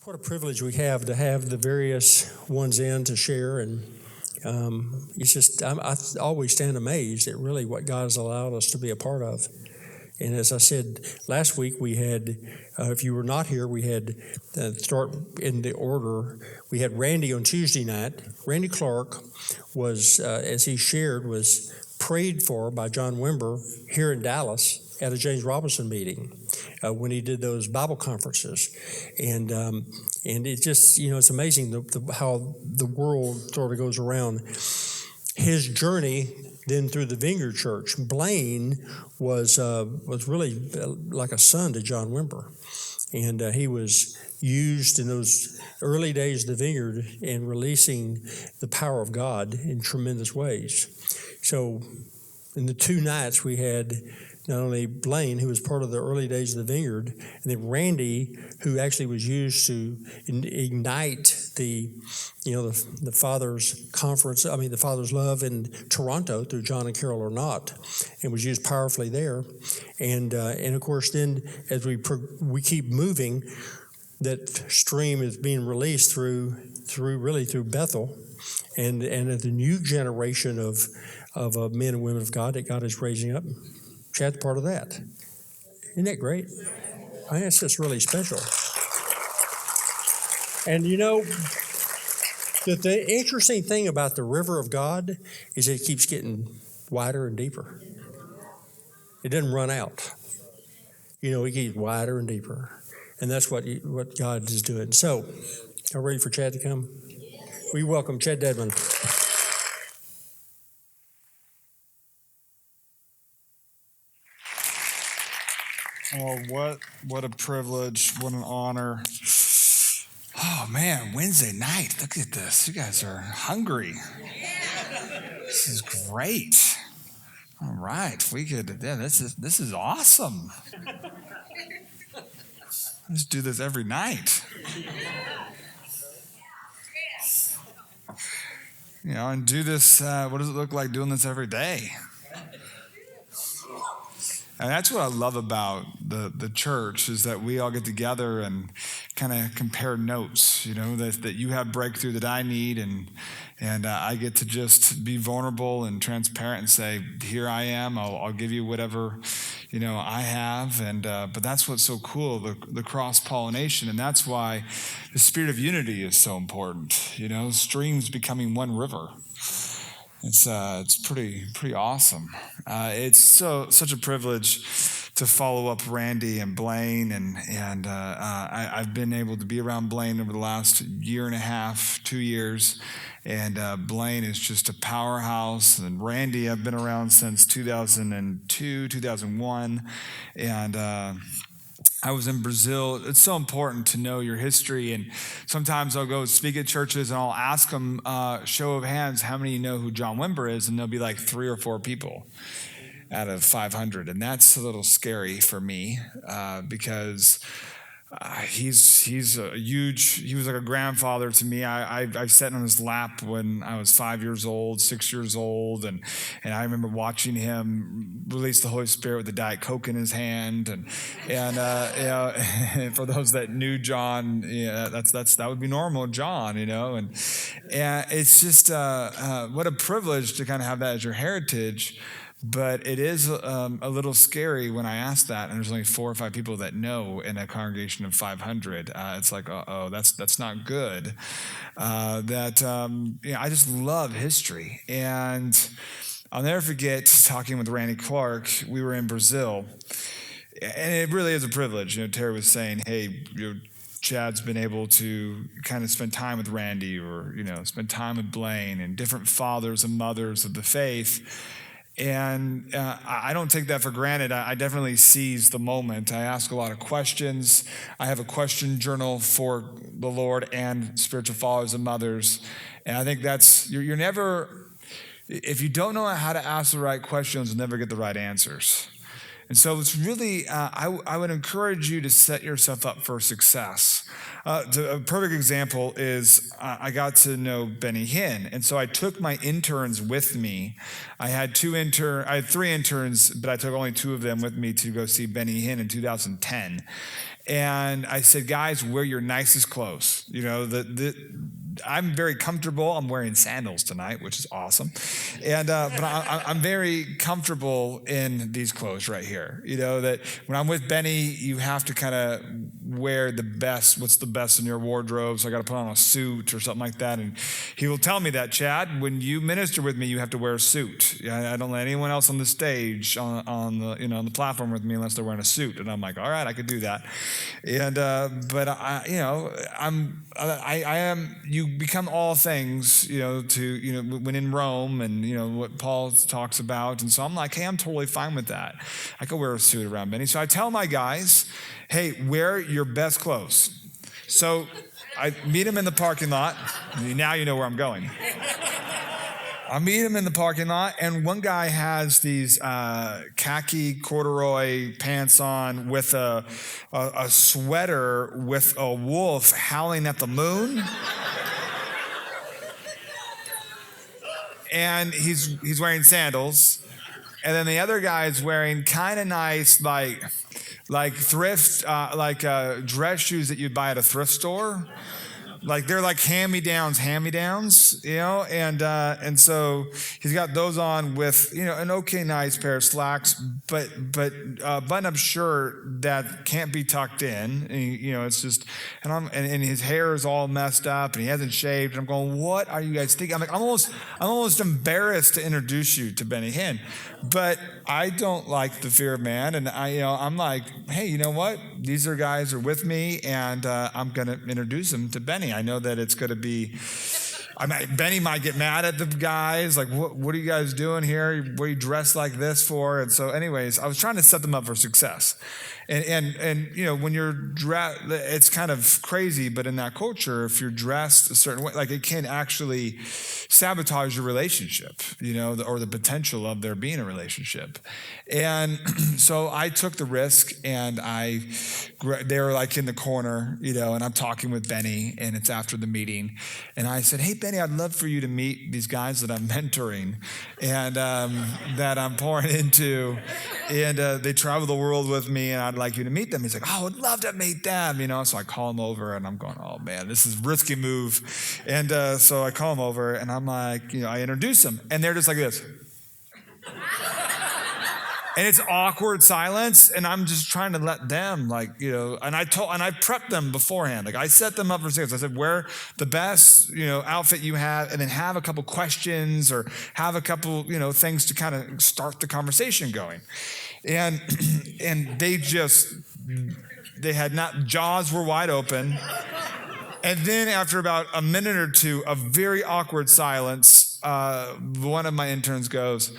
What a privilege we have to have the various ones in to share, and it's just I always stand amazed at really what God has allowed us to be a part of. And as I said last week, we had, if you were not here, we had start in the order. We had Randy on Tuesday night. Randy Clark was, as he shared, was prayed for by John Wimber here in Dallas at a James Robinson meeting when he did those Bible conferences, and it just it's amazing how the world sort of goes around. His journey then through the Vineyard Church. Blaine was really like a son to John Wimber, and he was used in those early days of the Vineyard in releasing the power of God in tremendous ways. So in the two nights we had not only Blaine, who was part of the early days of the Vineyard, and then Randy, who actually was used to ignite the Father's conference, the Father's love in Toronto through John and Carol Ornott, and was used powerfully there. And of course, then as we keep moving, that stream is being released through Bethel, and the new generation of men and women of God that God is raising up. Chad's part of that. Isn't that great? I think it's just really special. And the interesting thing about the river of God is it keeps getting wider and deeper. It doesn't run out. It gets wider and deeper. And that's what God is doing. So, are you ready for Chad to come? We welcome Chad Dedmon. Oh, what a privilege, what an honor. Oh man, Wednesday night, look at this. You guys are hungry. This is great. All right, this is awesome. Let's do this every night. And do this, what does it look like doing this every day? And that's what I love about the church, is that we all get together and kind of compare notes, that you have breakthrough that I need, and I get to just be vulnerable and transparent and say, here I am, I'll give you whatever, I have. But that's what's so cool, the cross-pollination, and that's why the spirit of unity is so important, streams becoming one river. It's pretty awesome. It's such a privilege to follow up Randy and Blaine, and I've been able to be around Blaine over the last year and a half, 2 years, and Blaine is just a powerhouse. And Randy, I've been around since 2002, 2001, and I was in Brazil. It's so important to know your history, and sometimes I'll go speak at churches and I'll ask them, show of hands, how many know who John Wimber is? And there'll be like 3 or 4 people out of 500, and that's a little scary for me because he's a huge. He was like a grandfather to me. I sat on his lap when I was 5 years old, 6 years old, and I remember watching him release the Holy Spirit with the Diet Coke in his hand, and for those that knew John, that would be normal, John, and it's just what a privilege to kind of have that as your heritage. But it is a little scary when I ask that, and there's only 4 or 5 people that know in a congregation of 500. It's like, that's not good. I just love history, and I'll never forget talking with Randy Clark. We were in Brazil, and it really is a privilege. Terry was saying, hey, Chad's been able to kind of spend time with Randy, or spend time with Blaine, and different fathers and mothers of the faith. And I don't take that for granted. I definitely seize the moment. I ask a lot of questions. I have a question journal for the Lord and spiritual fathers and mothers. And I think that's, you're never, if you don't know how to ask the right questions, you'll never get the right answers. And so it's really, I would encourage you to set yourself up for success. A perfect example is I got to know Benny Hinn, and so I took my interns with me. I had 3 interns, but I took only 2 of them with me to go see Benny Hinn in 2010. And I said, guys, wear your nicest clothes. You know, I'm very comfortable. I'm wearing sandals tonight, which is awesome. And but I'm very comfortable in these clothes right here. You know, that when I'm with Benny, you have to kind of wear the best, what's the best in your wardrobe. So I got to put on a suit or something like that. And he will tell me that, Chad, when you minister with me, you have to wear a suit. I don't let anyone else on the stage on the platform with me unless they're wearing a suit. And I'm like, all right, I could do that. And but I am. You become all things, when in Rome, and what Paul talks about. And so I'm like, hey, I'm totally fine with that. I could wear a suit around Benny. So I tell my guys, hey, wear your best clothes. So I meet him in the parking lot. Now you know where I'm going. I meet him in the parking lot, and one guy has these khaki corduroy pants on with a sweater with a wolf howling at the moon. And he's wearing sandals. And then the other guy is wearing kind of nice, like thrift, dress shoes that you'd buy at a thrift store. Like they're like hand-me-downs, and so he's got those on with, an okay nice pair of slacks, but button-up shirt that can't be tucked in. And, it's just, and his hair is all messed up, and he hasn't shaved. And I'm going, what are you guys thinking? I'm almost embarrassed to introduce you to Benny Hinn, but I don't like the fear of man, and I'm like, hey, you know what? These guys are with me, and I'm going to introduce them to Benny. I know that it's going to be, Benny might get mad at the guys, like, what are you guys doing here? What are you dressed like this for? And so anyways, I was trying to set them up for success. And when you're dressed, it's kind of crazy, but in that culture, if you're dressed a certain way, like it can actually sabotage your relationship, or the potential of there being a relationship. And so I took the risk, and they were like in the corner, and I'm talking with Benny, and it's after the meeting. And I said, hey, Benny, I'd love for you to meet these guys that I'm mentoring and that I'm pouring into. And they travel the world with me, and I'd like you to meet them. He's like, oh, I'd love to meet them, So I call him over, and I'm going, oh, man, this is a risky move. And so I call him over, and I'm like, I introduce them. And they're just like this. And it's awkward silence, and I'm just trying to let them, and I prepped them beforehand. Like I set them up for success. I said, wear the best, outfit you have, and then have a couple questions or have a couple, things to kind of start the conversation going. And they had not, jaws were wide open. And then after about a minute or two of very awkward silence, one of my interns goes,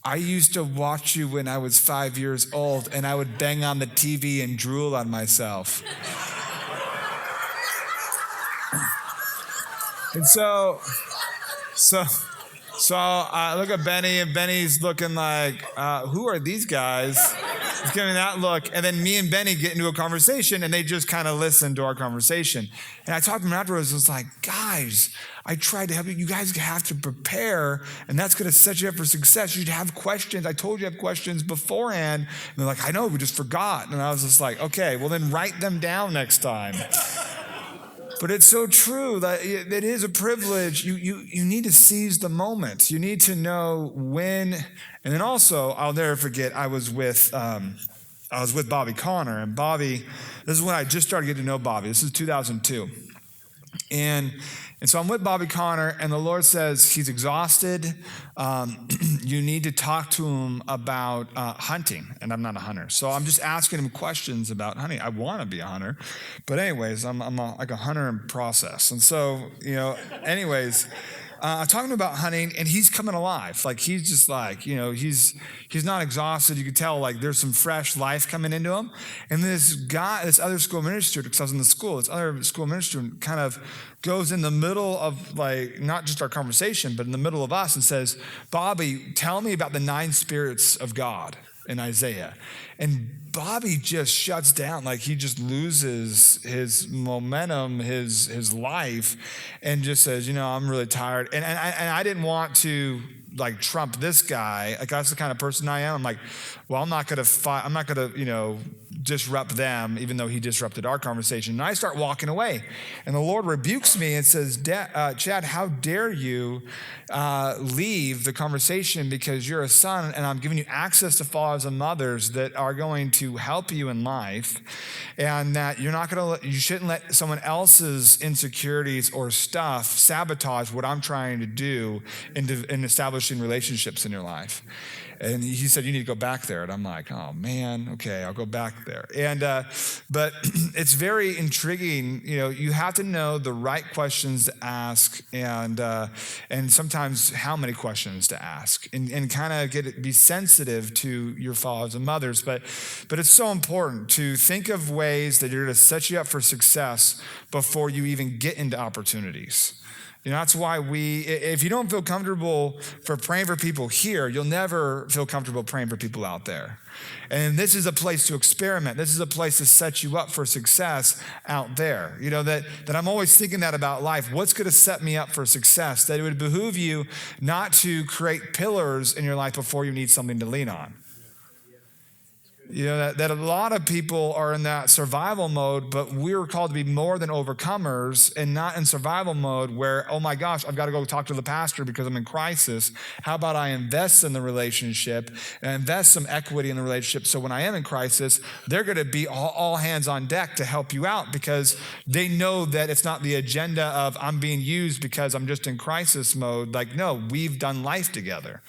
I used to watch you when I was 5 years old, and I would bang on the TV and drool on myself. And so I look at Benny, and Benny's looking like, who are these guys? He's giving that look. And then me and Benny get into a conversation, and they just kind of listen to our conversation. And I talked to them afterwards. I was like, guys, I tried to help you. You guys have to prepare, and that's going to set you up for success. You'd have questions. I told you to have questions beforehand. And they're like, I know, we just forgot. And I was just like, okay, well then write them down next time. But it's so true that it is a privilege. You need to seize the moment. You need to know when. And then also, I'll never forget, I was with Bobby Connor. And Bobby, this is when I just started getting to know Bobby. This is 2002. And so I'm with Bobby Connor, and the Lord says he's exhausted. You need to talk to him about hunting, and I'm not a hunter. So I'm just asking him questions about hunting. I want to be a hunter, but anyways, I'm like a hunter in process. And so, anyways, I'm talking about hunting, and he's coming alive. Like he's just like, he's not exhausted. You can tell like there's some fresh life coming into him. And this other school minister, because I was in the school, this other school minister kind of goes in the middle of like not just our conversation, but in the middle of us and says, Bobby, tell me about the 9 spirits of God in Isaiah. And Bobby just shuts down, like he just loses his momentum, his life, and just says, I'm really tired. And I didn't want to like trump this guy. Like that's the kind of person I am. I'm like, well, I'm not gonna disrupt them, even though he disrupted our conversation. And I start walking away, and the Lord rebukes me and says, Chad, how dare you leave the conversation because you're a son, and I'm giving you access to fathers and mothers that are going to help you in life, and that you shouldn't let someone else's insecurities or stuff sabotage what I'm trying to do in establishing relationships in your life. And he said, you need to go back there. And I'm like, oh man, okay, I'll go back there. And, but it's very intriguing. You have to know the right questions to ask and sometimes how many questions to ask and kind of be sensitive to your fathers and mothers. But it's so important to think of ways that you're going to set you up for success before you even get into opportunities. That's why if you don't feel comfortable for praying for people here, you'll never feel comfortable praying for people out there. And this is a place to experiment. This is a place to set you up for success out there. That I'm always thinking that about life. What's going to set me up for success? That it would behoove you not to create pillars in your life before you need something to lean on. That a lot of people are in that survival mode, but we're called to be more than overcomers and not in survival mode where, oh my gosh, I've got to go talk to the pastor because I'm in crisis. How about I invest in the relationship and invest some equity in the relationship so when I am in crisis, they're going to be all hands on deck to help you out because they know that it's not the agenda of I'm being used because I'm just in crisis mode. Like, no, we've done life together.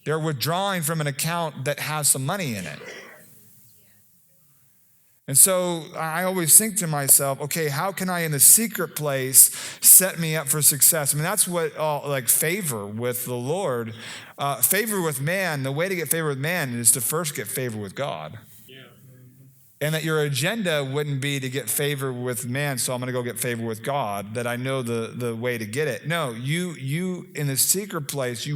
They're withdrawing from an account that has some money in it. And so I always think to myself, okay, how can I in the secret place set me up for success? I mean, that's what favor with the Lord. Favor with man, the way to get favor with man is to first get favor with God. And that your agenda wouldn't be to get favor with man, so I'm going to go get favor with God, that I know the way to get it. No, you in the secret place,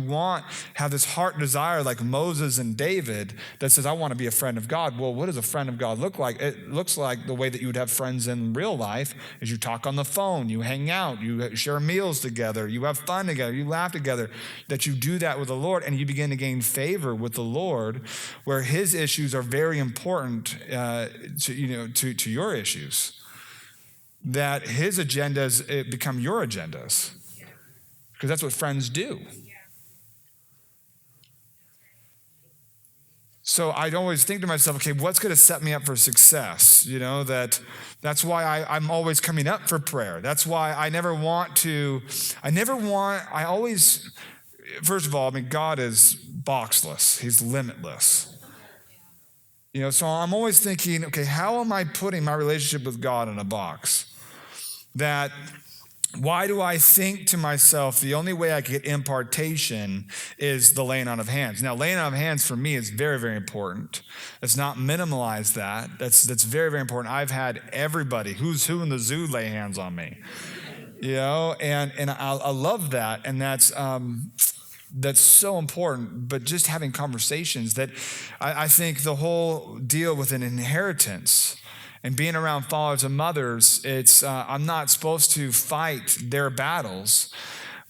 have this heart desire like Moses and David that says, I want to be a friend of God. Well, what does a friend of God look like? It looks like the way that you would have friends in real life is you talk on the phone, you hang out, you share meals together, you have fun together, you laugh together, that you do that with the Lord and you begin to gain favor with the Lord where his issues are very important to your issues, that his agendas become your agendas, because that's what friends do. So I'd always think to myself, okay, what's going to set me up for success? That's why I'm always coming up for prayer. That's why first of all, God is boxless. He's limitless. So I'm always thinking, okay, how am I putting my relationship with God in a box? Why do I think to myself the only way I can get impartation is the laying on of hands? Now, laying on of hands for me is very, very important. Let's not minimalize that. That's very, very important. I've had everybody, who's who in the zoo, lay hands on me. And I love that, and that's so important, but just having conversations that I think the whole deal with an inheritance and being around fathers and mothers, I'm not supposed to fight their battles,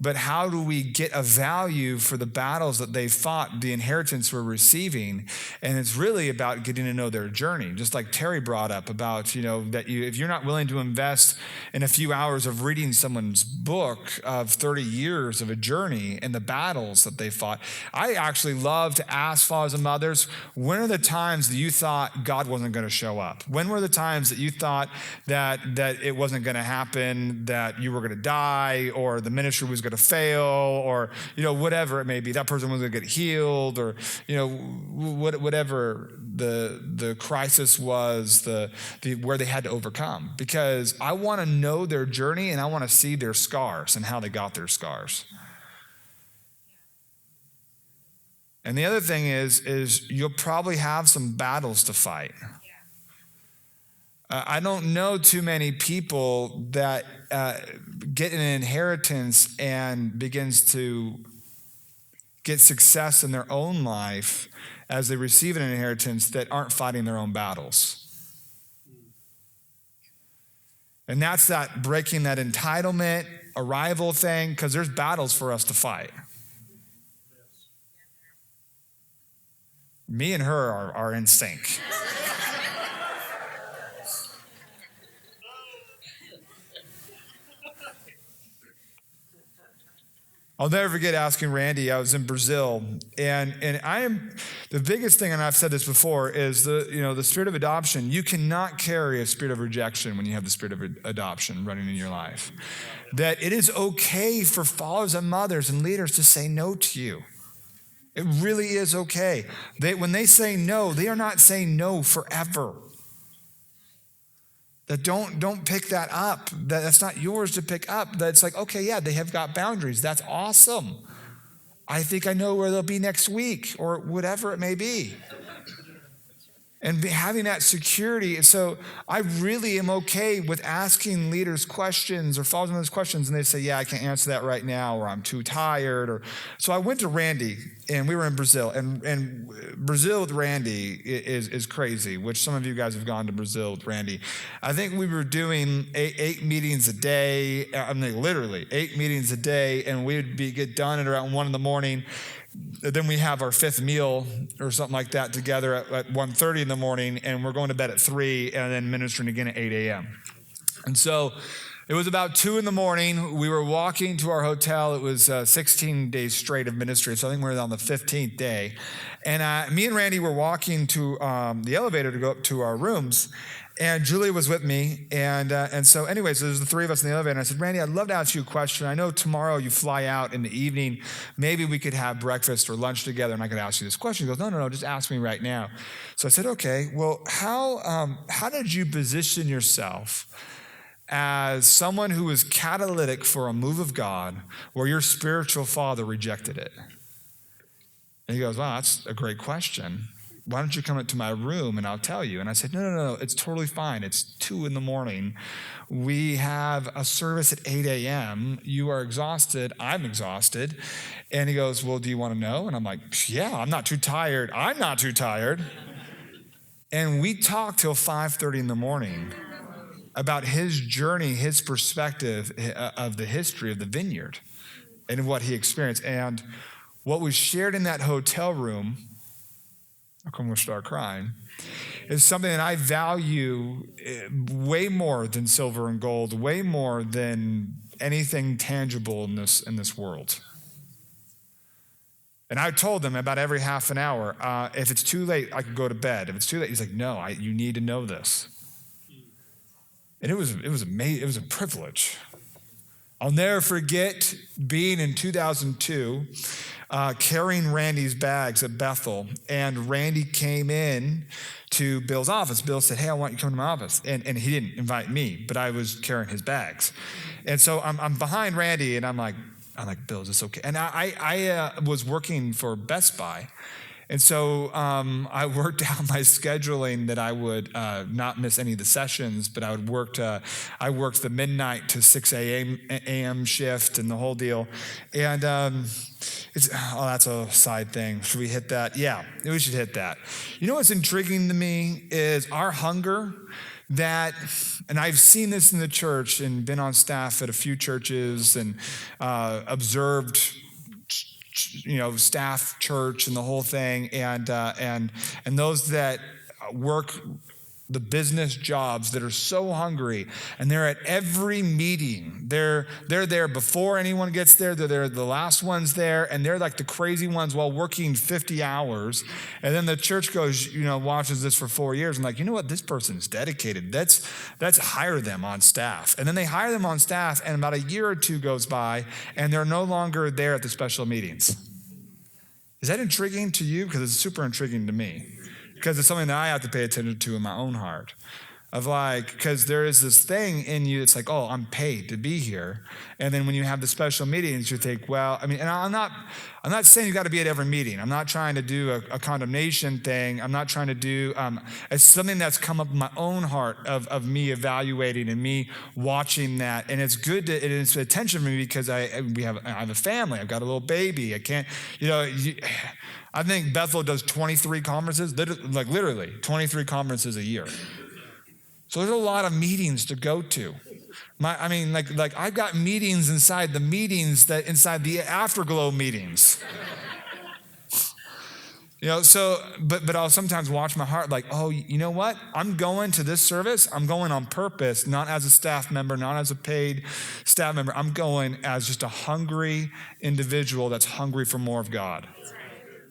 but how do we get a value for the battles that they fought, the inheritance we're receiving? And it's really about getting to know their journey. Just like Terry brought up about, if you're not willing to invest in a few hours of reading someone's book of 30 years of a journey and the battles that they fought. I actually love to ask fathers and mothers, when are the times that you thought God wasn't going to show up? When were the times that you thought that it wasn't going to happen, that you were going to die, or the ministry was going to fail, or whatever it may be, that person was going to get healed, or whatever the crisis was, the where they had to overcome, because I want to know their journey and I want to see their scars and how they got their scars. And the other thing is you'll probably have some battles to fight. I don't know too many people that get an inheritance and begins to get success in their own life as they receive an inheritance that aren't fighting their own battles. And that's that breaking that entitlement, arrival thing, because there's battles for us to fight. Me and her are in sync. I'll never forget asking Randy. I was in Brazil, and I am the biggest thing, and I've said this before, is the spirit of adoption. You cannot carry a spirit of rejection when you have the spirit of adoption running in your life. That it is okay for fathers and mothers and leaders to say no to you. It really is okay. When they say no, they are not saying no forever. That don't pick that up. That's not yours to pick up. That's like, okay, yeah, they have got boundaries. That's awesome. I think I know where they'll be next week or whatever it may be. And having that security. And so I really am okay with asking leaders questions or following those questions, and they say, yeah, I can't answer that right now, or I'm too tired. So I went to Randy, and we were in Brazil. And Brazil with Randy is crazy, which some of you guys have gone to Brazil with Randy. I think we were doing eight meetings a day. I mean, literally 8 meetings a day, and we'd get done at around 1 in the morning. Then we have our 5th meal or something like that together at 1:30 in the morning, and we're going to bed at 3 and then ministering again at 8 a.m. And so it was about 2 in the morning. We were walking to our hotel. It was 16 days straight of ministry, so I think we were on the 15th day. And me and Randy were walking to the elevator to go up to our rooms, and Julie was with me. And so anyways, there's the 3 of us in the elevator. And I said, Randy, I'd love to ask you a question. I know tomorrow you fly out in the evening. Maybe we could have breakfast or lunch together, and I could ask you this question. He goes, no, just ask me right now. So I said, okay, well, how did you position yourself as someone who was catalytic for a move of God where your spiritual father rejected it? And he goes, wow, that's a great question. Why don't you come up to my room and I'll tell you? And I said, no, it's totally fine. It's 2 in the morning. We have a service at 8 a.m. You are exhausted. I'm exhausted. And he goes, well, do you want to know? And I'm like, yeah, I'm not too tired. I'm not too tired. And we talked till 5:30 in the morning about his journey, his perspective of the history of the vineyard and what he experienced. And what was shared in that hotel room, I'm going to start crying, is something that I value way more than silver and gold, way more than anything tangible in this world. And I told him about every half an hour, if it's too late, I could go to bed. If it's too late, he's like, no, you need to know this. And it was amazing. It was a privilege. I'll never forget being in 2002, carrying Randy's bags at Bethel, and Randy came in to Bill's office. Bill said, hey, I want you to come to my office. And he didn't invite me, but I was carrying his bags. And so I'm behind Randy, and I'm like, Bill, is this okay? And I was working for Best Buy. And so I worked out my scheduling that I would not miss any of the sessions, but I worked the midnight to 6 a.m. shift and the whole deal. And that's a side thing. Should we hit that? Yeah, we should hit that. You know what's intriguing to me is our hunger and I've seen this in the church and been on staff at a few churches and observed staff church and the whole thing, and those that work the business jobs that are so hungry, and they're at every meeting. They're there before anyone gets there. They're the last ones there, and they're like the crazy ones while working 50 hours. And then the church goes, watches this for 4 years and like, you know what? This person's dedicated. Let's hire them on staff. And then they hire them on staff, and about a year or 2 goes by, and they're no longer there at the special meetings. Is that intriguing to you? Because it's super intriguing to me. Because it's something that I have to pay attention to in my own heart. of like, because there is this thing in you that's like, oh, I'm paid to be here. And then when you have the special meetings, you think, well, I mean, and I'm not saying you got to be at every meeting. I'm not trying to do a condemnation thing. I'm not trying to do, it's something that's come up in my own heart of me evaluating and me watching that. And it's good to, it's attention for me because I have a family. I've got a little baby. I can't, I think Bethel does 23 conferences, literally 23 conferences a year. So there's a lot of meetings to go to. I've got meetings inside the meetings that inside the afterglow meetings. But I'll sometimes watch my heart like, oh, you know what? I'm going to this service. I'm going on purpose, not as a staff member, not as a paid staff member. I'm going as just a hungry individual that's hungry for more of God.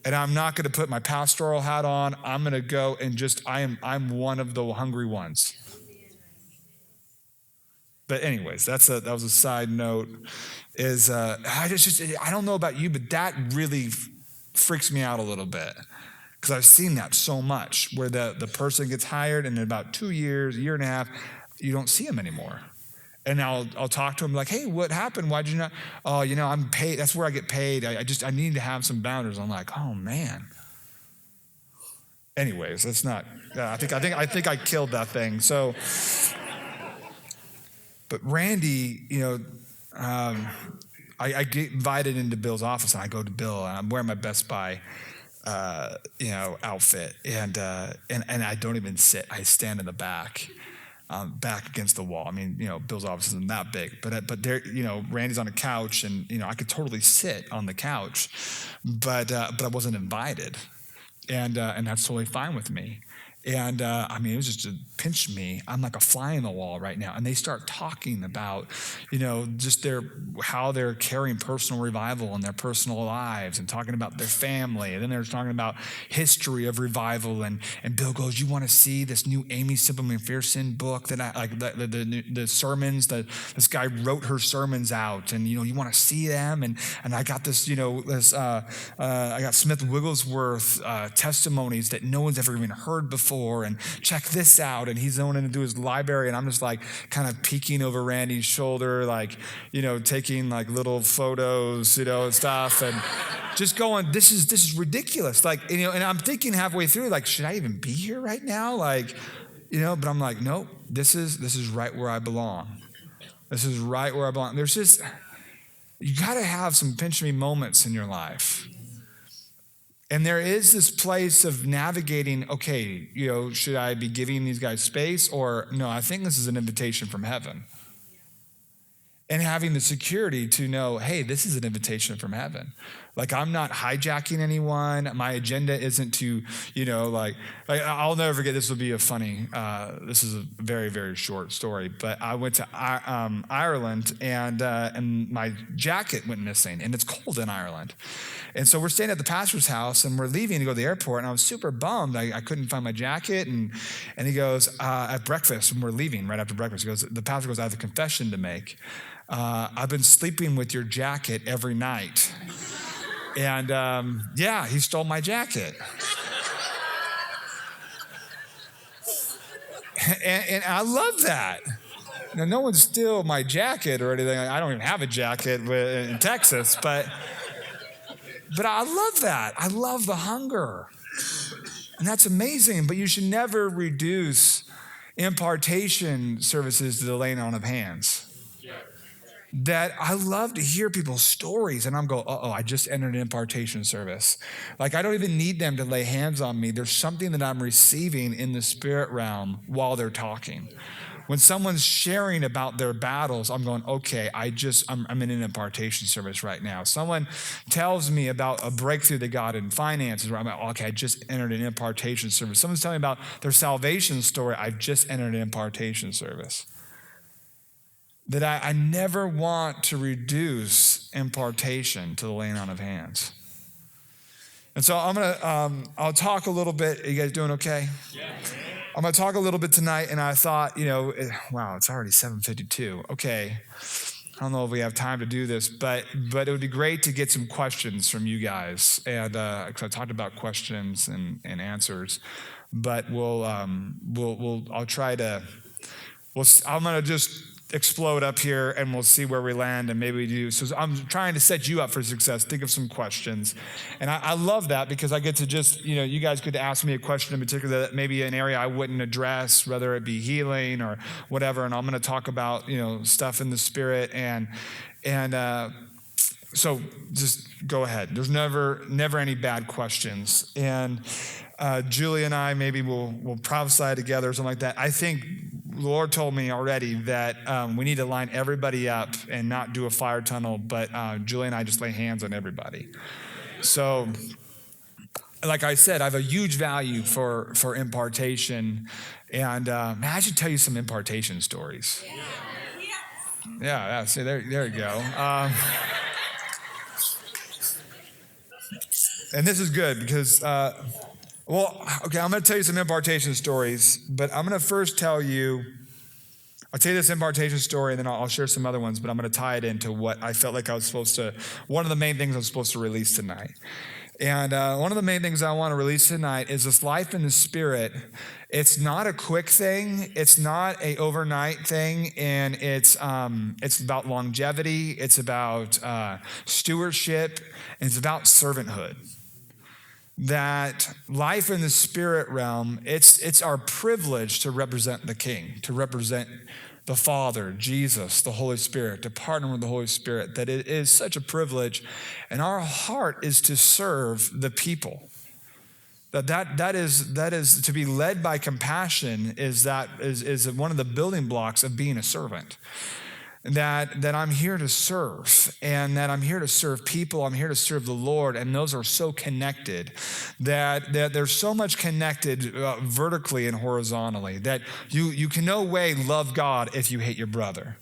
And I'm not going to put my pastoral hat on. I'm going to go and I'm one of the hungry ones. But anyways, that was a side note. I don't know about you, but that really freaks me out a little bit because I've seen that so much where the person gets hired and in about 2 years, a year and a half, you don't see them anymore. And I'll talk to them like, hey, what happened? Why'd you not? Oh, I'm paid. That's where I get paid. I need to have some boundaries. I'm like, oh man. Anyways, that's not. I think I killed that thing. So. But Randy, I get invited into Bill's office, and I go to Bill, and I'm wearing my Best Buy, outfit, and I don't even sit. I stand in the back against the wall. I mean, Bill's office isn't that big, but there, Randy's on a couch, and I could totally sit on the couch, but I wasn't invited, and that's totally fine with me. And it was just to pinch me. I'm like a fly in the wall right now. And they start talking about, just how they're carrying personal revival in their personal lives and talking about their family. And then they're talking about history of revival. And Bill goes, you want to see this new Amy Simple McPherson book that I like the sermons that this guy wrote her sermons out. And, you want to see them. And I got this, I got Smith Wigglesworth testimonies that no one's ever even heard before. And check this out. And he's going into his library, and I'm just like kind of peeking over Randy's shoulder, like, taking like little photos, and stuff, and just going, this is ridiculous. Like, and I'm thinking halfway through, like, should I even be here right now? Like, but I'm like, nope, this is right where I belong. This is right where I belong. There's just, you got to have some pinch me moments in your life. And there is this place of navigating, okay, should I be giving these guys space? Or no, I think this is an invitation from heaven. And having the security to know, hey, this is an invitation from heaven. Like, I'm not hijacking anyone. My agenda isn't to, like I'll never forget, this will be a funny, this is a very, very short story, but I went to Ireland, and my jacket went missing, and it's cold in Ireland. And so we're staying at the pastor's house, and we're leaving to go to the airport, and I was super bummed. I couldn't find my jacket, and he goes, at breakfast, when we're leaving, right after breakfast, the pastor goes, I have a confession to make. I've been sleeping with your jacket every night. And he stole my jacket. and I love that. Now, no one steal my jacket or anything. I don't even have a jacket in Texas, but I love that. I love the hunger. And that's amazing, but you should never reduce impartation services to the laying on of hands. That I love to hear people's stories, and I'm going, I just entered an impartation service. Like, I don't even need them to lay hands on me. There's something that I'm receiving in the spirit realm while they're talking. When someone's sharing about their battles, I'm going, okay, I'm in an impartation service right now. Someone tells me about a breakthrough they got in finances, where I'm like, okay, I just entered an impartation service. Someone's telling me about their salvation story, I've just entered an impartation service. That I never want to reduce impartation to the laying on of hands. And so I'll talk a little bit. Are you guys doing okay? Yeah. I'm going to talk a little bit tonight, and I thought, wow, it's already 7:52. Okay, I don't know if we have time to do this, but it would be great to get some questions from you guys. And because I talked about questions and answers. but I'll try to. I'm going to just explode up here and we'll see where we land and maybe we do. So I'm trying to set you up for success. Think of some questions. And I love that because I get to just, you guys could ask me a question in particular that maybe an area I wouldn't address, whether it be healing or whatever. And I'm going to talk about, stuff in the spirit and so just go ahead. There's never any bad questions. And Julie and I maybe we'll prophesy together or something like that. I think the Lord told me already that we need to line everybody up and not do a fire tunnel, but Julie and I just lay hands on everybody. So, like I said, I have a huge value for impartation. And I should tell you some impartation stories. Yeah, see, there you go. And this is good because, I'm going to tell you some impartation stories, but I'm going to first I'll tell you this impartation story, and then I'll share some other ones, but I'm going to tie it into what I felt like one of the main things I was supposed to release tonight. And one of the main things I want to release tonight is this life in the Spirit. It's not a quick thing. It's not an overnight thing. And it's about longevity. It's about stewardship. And it's about servanthood. That life in the spirit realm, it's our privilege to represent the King, to represent the Father, Jesus, the Holy Spirit, to partner with the Holy Spirit, that it is such a privilege. And our heart is to serve the people. That is to be led by compassion is one of the building blocks of being a servant. That I'm here to serve, and that I'm here to serve people. I'm here to serve the Lord, and those are so connected. That there's so much connected vertically and horizontally. That you can no way love God if you hate your brother.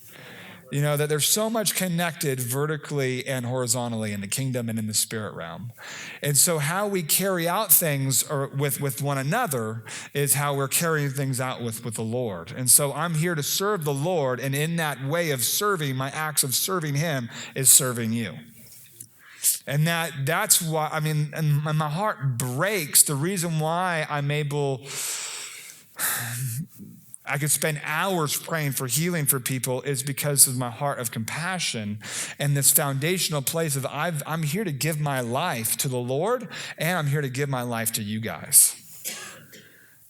That there's so much connected vertically and horizontally in the kingdom and in the spirit realm. And so how we carry out things with one another is how we're carrying things out with the Lord. And so I'm here to serve the Lord, and in that way of serving, my acts of serving him is serving you. And that's why, and my heart breaks. The reason why I could spend hours praying for healing for people is because of my heart of compassion and this foundational place of I'm here to give my life to the Lord, and I'm here to give my life to you guys.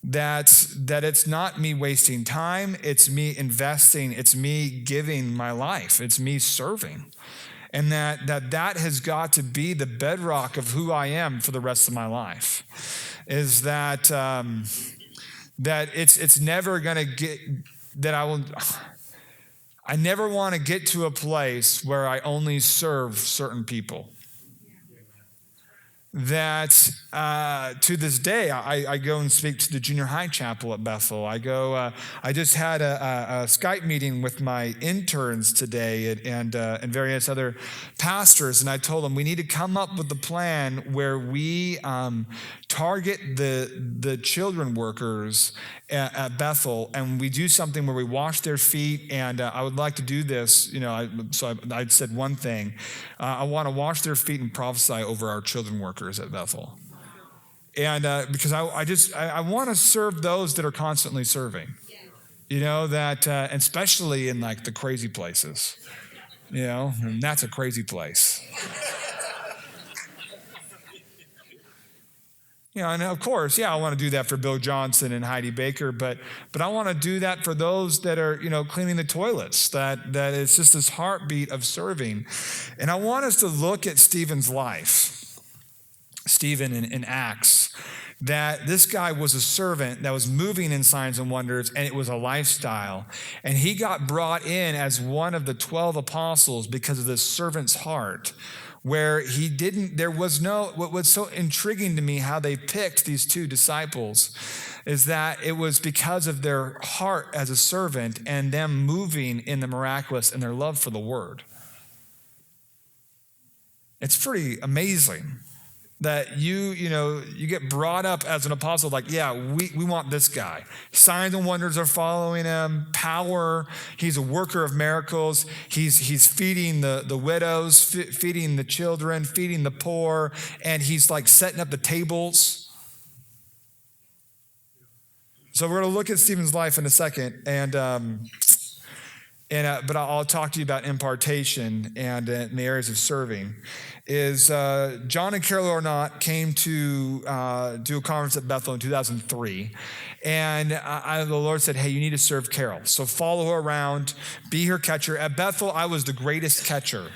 That it's not me wasting time, it's me investing, it's me giving my life, it's me serving. And that has got to be the bedrock of who I am for the rest of my life. Is that it's never going to get, I never want to get to a place where I only serve certain people. That to this day, I go and speak to the junior high chapel at Bethel. I just had a Skype meeting with my interns today and various other pastors, and I told them we need to come up with a plan where we target the children workers at Bethel, and we do something where we wash their feet. And I would like to do this, so I said one thing. I want to wash their feet and prophesy over our children workers at Bethel. And because I want to serve those that are constantly serving, and especially in like the crazy places, and that's a crazy place. And of course, I want to do that for Bill Johnson and Heidi Baker, but I want to do that for those that are, cleaning the toilets, that it's just this heartbeat of serving. And I want us to look at Stephen's life, Stephen in Acts, that this guy was a servant that was moving in signs and wonders, and it was a lifestyle. And he got brought in as one of the 12 apostles because of this servant's heart. Where what was so intriguing to me how they picked these two disciples is that it was because of their heart as a servant and them moving in the miraculous and their love for the word. It's pretty amazing that you get brought up as an apostle, like, we want this guy. Signs and wonders are following him, power, he's a worker of miracles, he's feeding the widows, feeding the children, feeding the poor, and he's like setting up the tables. So we're going to look at Stephen's life in a second, but I'll talk to you about impartation and in the areas of serving. John and Carol Ornott came to do a conference at Bethel in 2003, and the Lord said, hey, you need to serve Carol. So follow her around, be her catcher. At Bethel, I was the greatest catcher.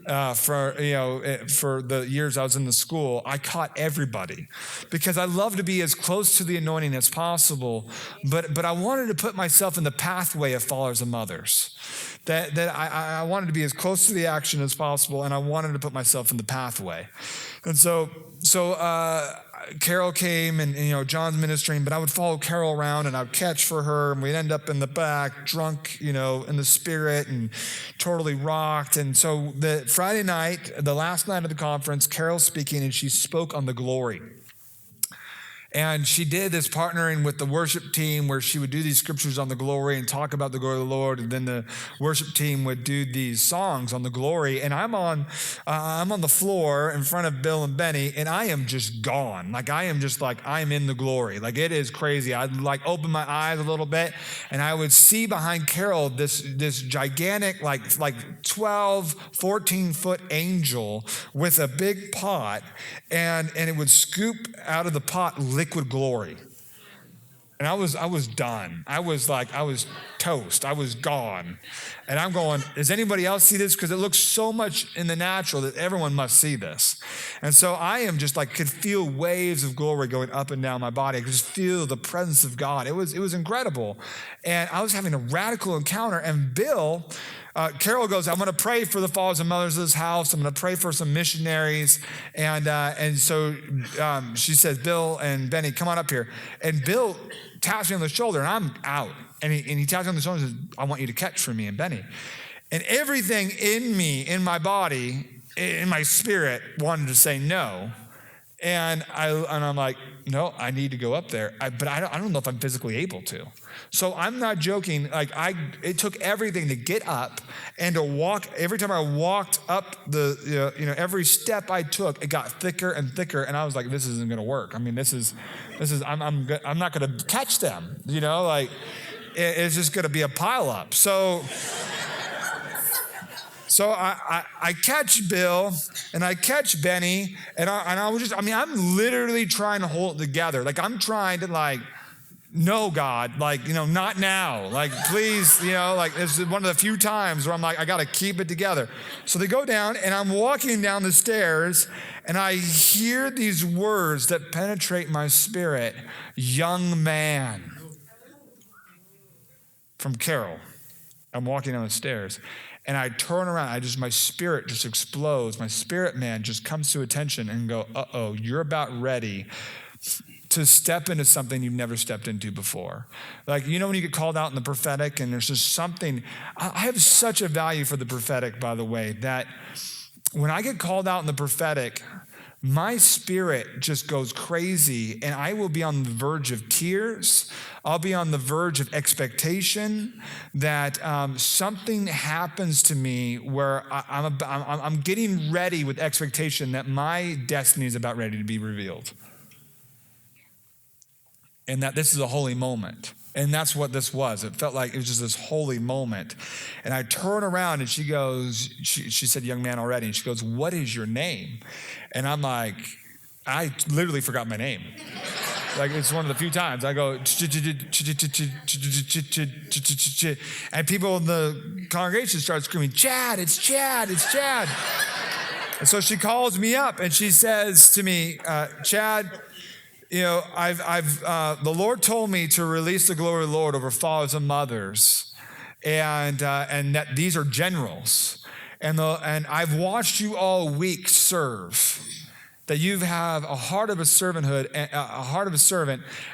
For the years I was in the school, I caught everybody because I love to be as close to the anointing as possible, but I wanted to put myself in the pathway of fathers and mothers. That I wanted to be as close to the action as possible, and I wanted to put myself in the pathway. And so Carol came, and John's ministering, but I would follow Carol around, and I'd catch for her, and we'd end up in the back, drunk, in the spirit, and totally rocked. And so the Friday night, the last night of the conference, Carol's speaking, and she spoke on the glory. And she did this partnering with the worship team where she would do these scriptures on the glory and talk about the glory of the Lord. And then the worship team would do these songs on the glory. And I'm on the floor in front of Bill and Benny, and I am just gone. I'm in the glory. Like, it is crazy. I'd open my eyes a little bit, and I would see behind Carol this gigantic, like 12, 14-foot angel with a big pot, and it would scoop out of the pot liquid glory. And I was done. I was toast. I was gone. And I'm going, does anybody else see this? Because it looks so much in the natural that everyone must see this. And so I am just could feel waves of glory going up and down my body. I could just feel the presence of God. It was incredible. And I was having a radical encounter. And Carol goes, I'm going to pray for the fathers and mothers of this house. I'm going to pray for some missionaries. And so she says, Bill and Benny, come on up here. And Bill taps me on the shoulder, and I'm out. And he taps me on the shoulder and says, I want you to catch for me and Benny. And everything in me, in my body, in my spirit, wanted to say no. And I'm like, no, I need to go up there. But I don't know if I'm physically able to. So I'm not joking. It took everything to get up and to walk. Every time I walked up every step I took, it got thicker and thicker. And I was like, this isn't going to work. I mean, I'm not going to catch them. It's just going to be a pileup. So I catch Bill and I catch Benny and I'm literally trying to hold it together. I'm trying to no, God, not now. Please, this is one of the few times where I'm I got to keep it together. So they go down, and I'm walking down the stairs, and I hear these words that penetrate my spirit, young man, from Carol. I'm walking down the stairs, and I turn around. My spirit just explodes. My spirit man just comes to attention and go, uh-oh, you're about ready to step into something you've never stepped into before. When you get called out in the prophetic, and there's just something, I have such a value for the prophetic, by the way, that when I get called out in the prophetic, my spirit just goes crazy, and I will be on the verge of tears. I'll be on the verge of expectation that something happens to me where I'm getting ready with expectation that my destiny is about ready to be revealed. And that this is a holy moment. And that's what this was. It felt like it was just this holy moment. And I turn around, and she goes, she said, young man already. And she goes, what is your name? And I'm like, I literally forgot my name. It's one of the few times I go, and people in the congregation start screaming, Chad, it's Chad, it's Chad. And so she calls me up, and she says to me, Chad, the Lord told me to release the glory of the Lord over fathers and mothers, and that these are generals, and I've watched you all week serve. That you have a heart of a servant, and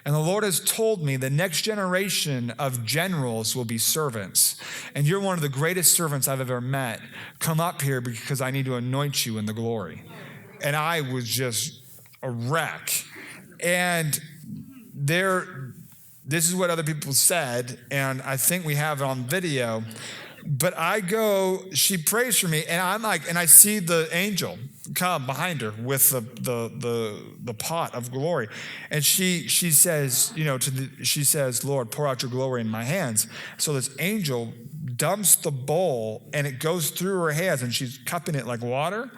the Lord has told me the next generation of generals will be servants, and you're one of the greatest servants I've ever met. Come up here because I need to anoint you in the glory. And I was just a wreck. And this is what other people said, and I think we have it on video, But I go, she prays for me, and I'm like, and I see the angel come behind her with the pot of glory, and she says, she says, Lord, pour out your glory in my hands. So this angel dumps the bowl, and it goes through her hands, and she's cupping it like water,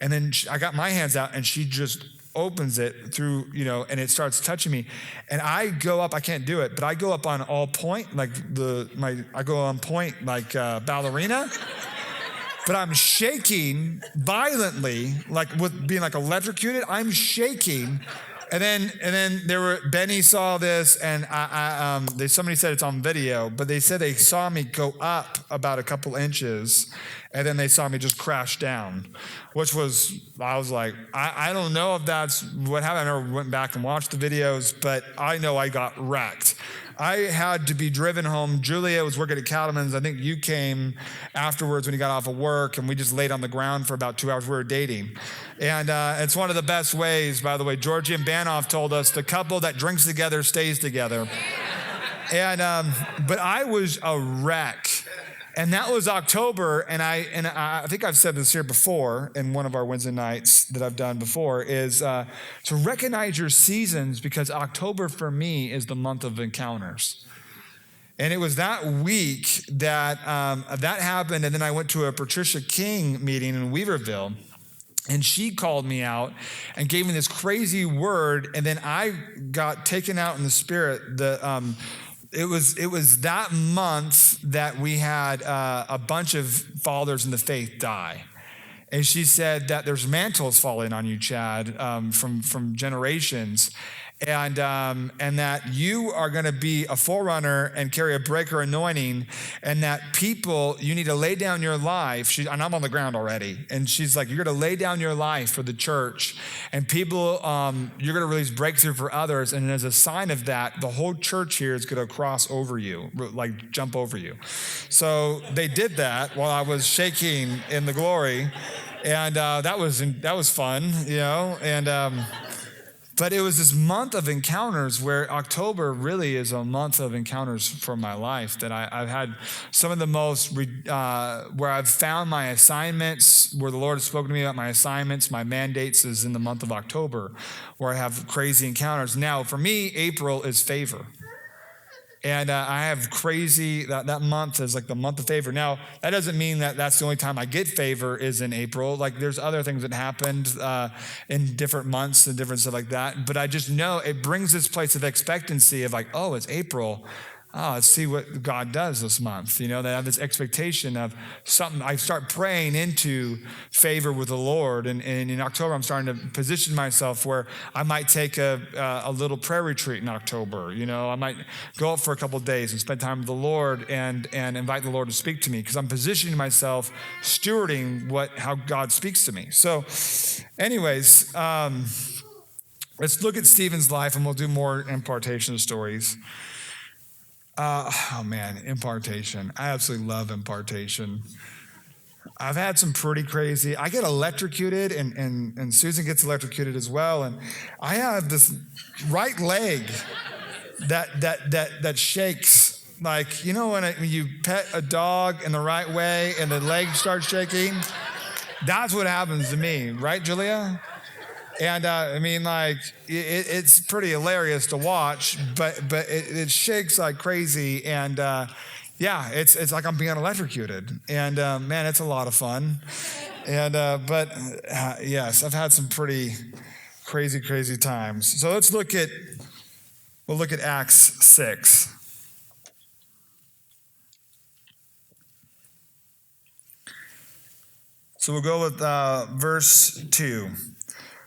and then I got my hands out, and she just opens it through, and it starts touching me. And I go up, I can't do it, but I go up on all point, I go on point like ballerina, but I'm shaking violently, like with being like electrocuted. I'm shaking. And then Benny saw this, and somebody said it's on video, but they said they saw me go up about a couple inches, and then they saw me just crash down, I was like, I don't know if that's what happened. I never went back and watched the videos, but I know I got wrecked. I had to be driven home. Julia was working at Cattleman's. I think you came afterwards when you got off of work, and we just laid on the ground for about 2 hours. We were dating. And it's one of the best ways, by the way. Georgie and Banoff told us the couple that drinks together stays together. And but I was a wreck. And that was October, and I think I've said this here before in one of our Wednesday nights that I've done before, is to recognize your seasons, because October for me is the month of encounters. And it was that week that that happened, and then I went to a Patricia King meeting in Weaverville, and she called me out and gave me this crazy word, and then I got taken out in the spirit. It was that month that we had a bunch of fathers in the faith die. And she said that there's mantles falling on you, Chad, from generations. And that you are going to be a forerunner and carry a breaker anointing, and that people, you need to lay down your life. And I'm on the ground already. And she's like, you're going to lay down your life for the church, and people, you're going to release breakthrough for others. And as a sign of that, the whole church here is going to cross over you, like jump over you. So they did that while I was shaking in the glory. And that was fun, and but it was this month of encounters, where October really is a month of encounters for my life, that I've had some of the most, where I've found my assignments, where the Lord has spoken to me about my assignments, my mandates, is in the month of October, where I have crazy encounters. Now, for me, April is favor. And I have crazy, that month is like the month of favor. Now, that doesn't mean that that's the only time I get favor is in April. Like, there's other things that happened in different months and different stuff like that. But I just know it brings this place of expectancy of like, oh, it's April. Oh, let's see what God does this month. That I have this expectation of something. I start praying into favor with the Lord. And in October, I'm starting to position myself where I might take a little prayer retreat in October. I might go up for a couple of days and spend time with the Lord and invite the Lord to speak to me, because I'm positioning myself, stewarding how God speaks to me. So anyways, let's look at Stephen's life, and we'll do more impartation stories. Impartation. I absolutely love impartation. I've had some pretty crazy, I get electrocuted, and Susan gets electrocuted as well. And I have this right leg that shakes. Like, when you pet a dog in the right way and the leg starts shaking, that's what happens to me. Right, Julia? And it's pretty hilarious to watch, but it shakes like crazy. And it's like I'm being electrocuted. And man, it's a lot of fun. And yes, I've had some pretty crazy times. So we'll look at Acts 6. So we'll go with verse 2.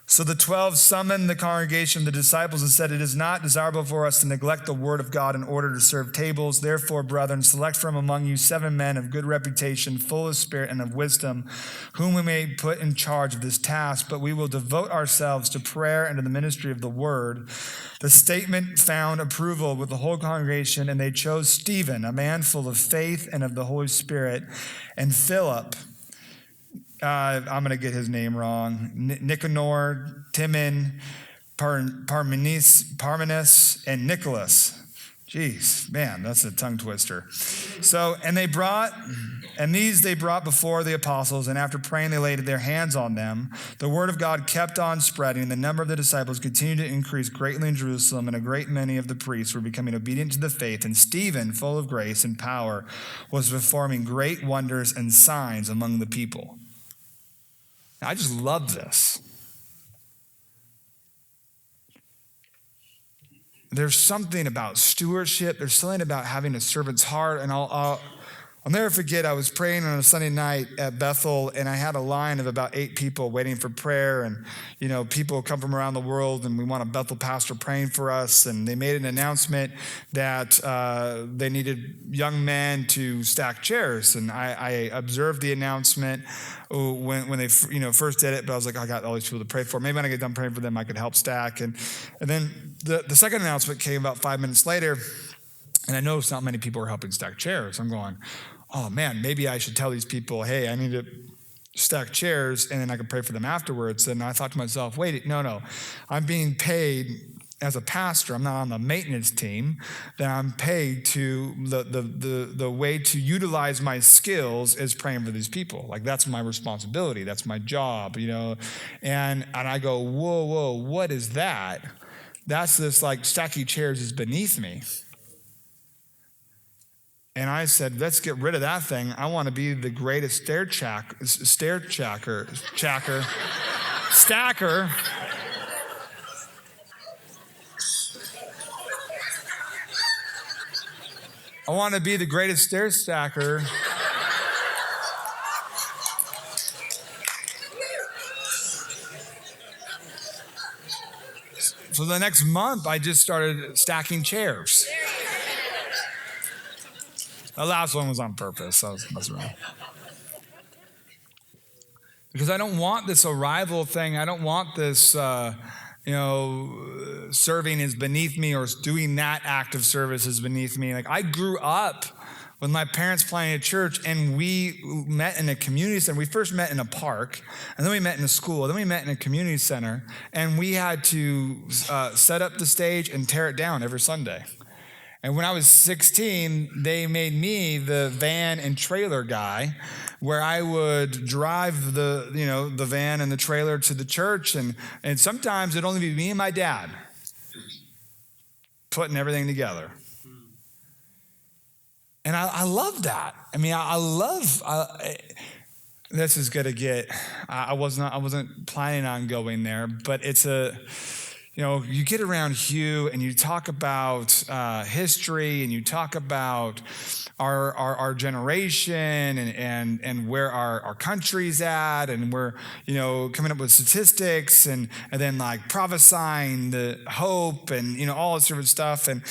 So the 12 summoned the congregation of the disciples and said, "It is not desirable for us to neglect the word of God in order to serve tables. Therefore, brethren, select from among you 7 men of good reputation, full of spirit and of wisdom, whom we may put in charge of this task. But we will devote ourselves to prayer and to the ministry of the word." The statement found approval with the whole congregation, and they chose Stephen, a man full of faith and of the Holy Spirit, and Philip, I'm going to get his name wrong, Nicanor, Timon, Parmenas, and Nicholas. Jeez, man, that's a tongue twister. So, these they brought before the apostles, and after praying, they laid their hands on them. The word of God kept on spreading, and the number of the disciples continued to increase greatly in Jerusalem, and a great many of the priests were becoming obedient to the faith. And Stephen, full of grace and power, was performing great wonders and signs among the people. Now, I just love this. There's something about stewardship. There's something about having a servant's heart. And I'll never forget, I was praying on a Sunday night at Bethel, and I had a line of about 8 people waiting for prayer. And, people come from around the world, and we want a Bethel pastor praying for us. And they made an announcement that they needed young men to stack chairs. And I observed the announcement when they first did it, but I was like, I got all these people to pray for. Maybe when I get done praying for them, I could help stack. And then the second announcement came about 5 minutes later, and I noticed not many people were helping stack chairs. I'm going, oh man, maybe I should tell these people, hey, I need to stack chairs, and then I can pray for them afterwards. And I thought to myself, wait, no, I'm being paid as a pastor. I'm not on the maintenance team. Then I'm paid to the way to utilize my skills is praying for these people. Like, that's my responsibility. That's my job, And I go, whoa, what is that? That's this, like, stacking chairs is beneath me. And I said, let's get rid of that thing. I want to be the greatest stacker. I want to be the greatest stair stacker. So the next month, I just started stacking chairs. The last one was on purpose. I was messing around. Because I don't want this arrival thing. I don't want this, serving is beneath me, or doing that act of service is beneath me. Like, I grew up with my parents planning a church, and we met in a community center. We first met in a park, and then we met in a school, then we met in a community center, and we had to set up the stage and tear it down every Sunday. And when I was 16, they made me the van and trailer guy, where I would drive the van and the trailer to the church, and sometimes it'd only be me and my dad putting everything together. And I love that. I mean, this is gonna get. I wasn't planning on going there, but it's a. You get around Hugh and you talk about history, and you talk about our generation and where our country's at, and we're coming up with statistics and then like prophesying the hope and all this sort of stuff, and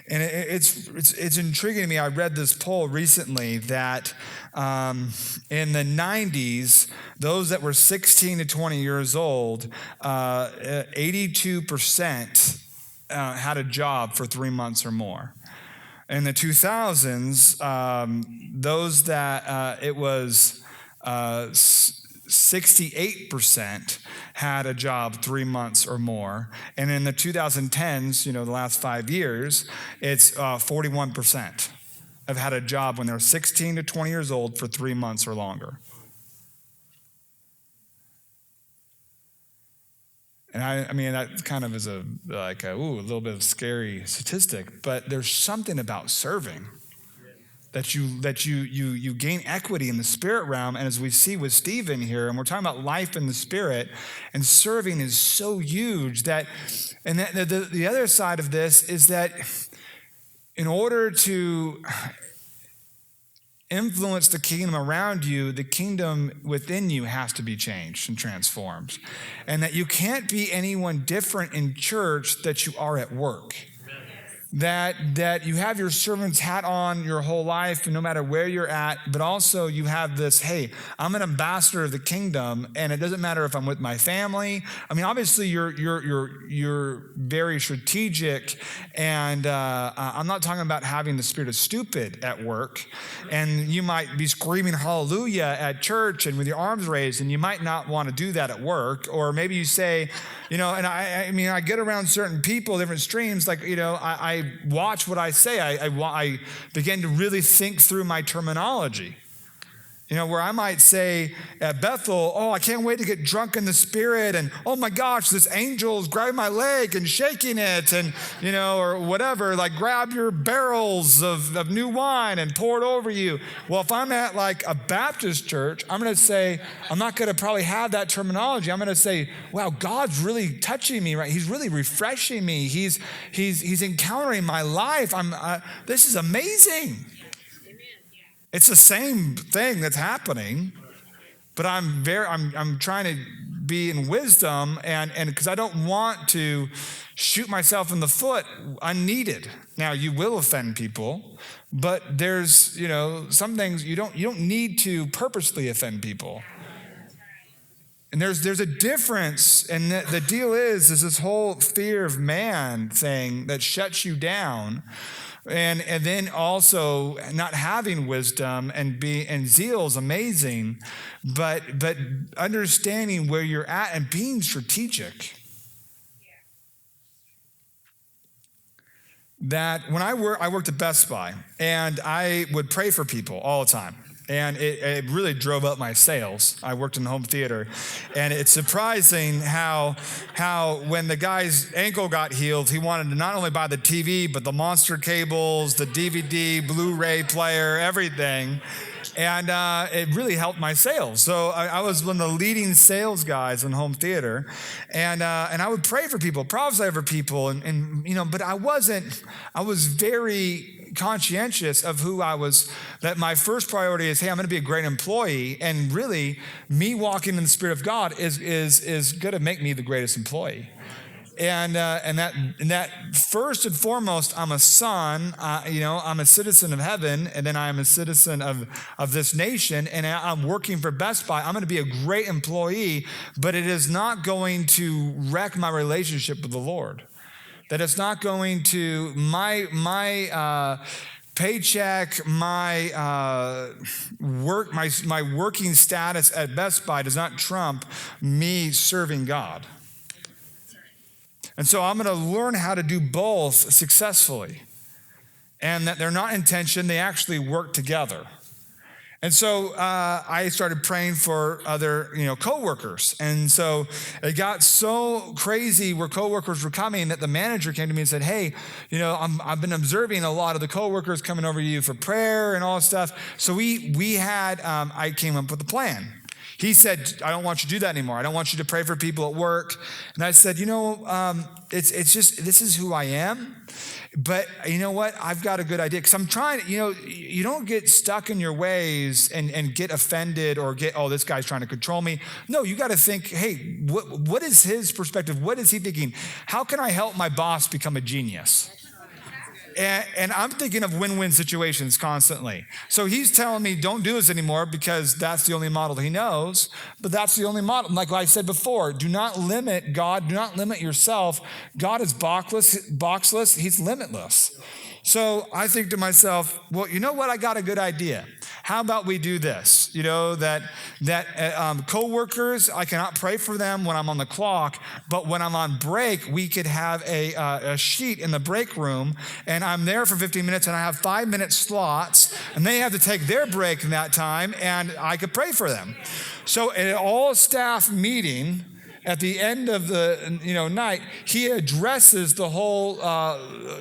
it's intriguing to me. I read this poll recently that in the 90s, those that were 16 to 20 years old, 82% had a job for 3 months or more. In the 2000s, those that it was 68% had a job 3 months or more. And in the 2010s, the last 5 years, it's 41% have had a job when they're 16 to 20 years old for 3 months or longer. And I mean, that kind of is a little bit of a scary statistic, but there's something about serving that you gain equity in the spirit realm. And as we see with Stephen here, and we're talking about life in the spirit, and serving is so huge that, and the other side of this is that in order to influence the kingdom around you, the kingdom within you has to be changed and transformed. And that you can't be anyone different in church that you are at work. That you have your servant's hat on your whole life, no matter where you're at, but also you have this, hey, I'm an ambassador of the kingdom, and it doesn't matter if I'm with my family. I mean, obviously you're very strategic, and I'm not talking about having the spirit of stupid at work, and you might be screaming hallelujah at church and with your arms raised, and you might not want to do that at work. Or maybe you say, and I mean, I get around certain people, different streams, like, I watch what I say. I begin to really think through my terminology. Where I might say at Bethel, oh, I can't wait to get drunk in the Spirit, and oh my gosh, this angel is grabbing my leg and shaking it, and, or whatever, like grab your barrels of new wine and pour it over you. Well, if I'm at like a Baptist church, I'm going to say, I'm not going to probably have that terminology. I'm going to say, wow, God's really touching me, right? He's really refreshing me. He's encountering my life. This is amazing. It's the same thing that's happening, but I'm trying to be in wisdom and because I don't want to shoot myself in the foot unneeded. Now you will offend people, but there's some things you don't need to purposely offend people. And there's a difference, and the deal is this whole fear of man thing that shuts you down. And then also not having wisdom and zeal is amazing, but understanding where you're at and being strategic. That when I worked at Best Buy, and I would pray for people all the time. And it really drove up my sales. I worked in the home theater. And it's surprising how when the guy's ankle got healed, he wanted to not only buy the TV, but the monster cables, the DVD, Blu-ray player, everything. And it really helped my sales. So I was one of the leading sales guys in home theater. And I would pray for people, prophesy over people. But I was very conscientious of who I was, that my first priority is, hey, I'm going to be a great employee. And really, me walking in the Spirit of God is going to make me the greatest employee. And that first and foremost, I'm a son, I'm a citizen of heaven, and then I'm a citizen of this nation, and I'm working for Best Buy. I'm going to be a great employee, but it is not going to wreck my relationship with the Lord. That it's not going to, my paycheck, my working status at Best Buy does not trump me serving God. And so I'm going to learn how to do both successfully. And that they're not in tension, they actually work together. And so I started praying for other, coworkers. And so it got so crazy where coworkers were coming that the manager came to me and said, hey, I've been observing a lot of the coworkers coming over to you for prayer and all this stuff. So I came up with a plan. He said, I don't want you to do that anymore. I don't want you to pray for people at work. And I said, it's just, this is who I am. But you know what? I've got a good idea. Because I'm trying, you don't get stuck in your ways and get offended or this guy's trying to control me. No, you got to think, hey, what is his perspective? What is he thinking? How can I help my boss become a genius? And I'm thinking of win-win situations constantly. So he's telling me don't do this anymore because that's the only model he knows, but that's the only model. Like I said before, do not limit God, do not limit yourself. God is boxless, he's limitless. So I think to myself, well, you know what? I got a good idea. How about we do this? Coworkers, I cannot pray for them when I'm on the clock, but when I'm on break, we could have a sheet in the break room, and I'm there for 15 minutes, and I have 5-minute slots, and they have to take their break in that time, and I could pray for them. So at an all-staff meeting, at the end of the night, he addresses the whole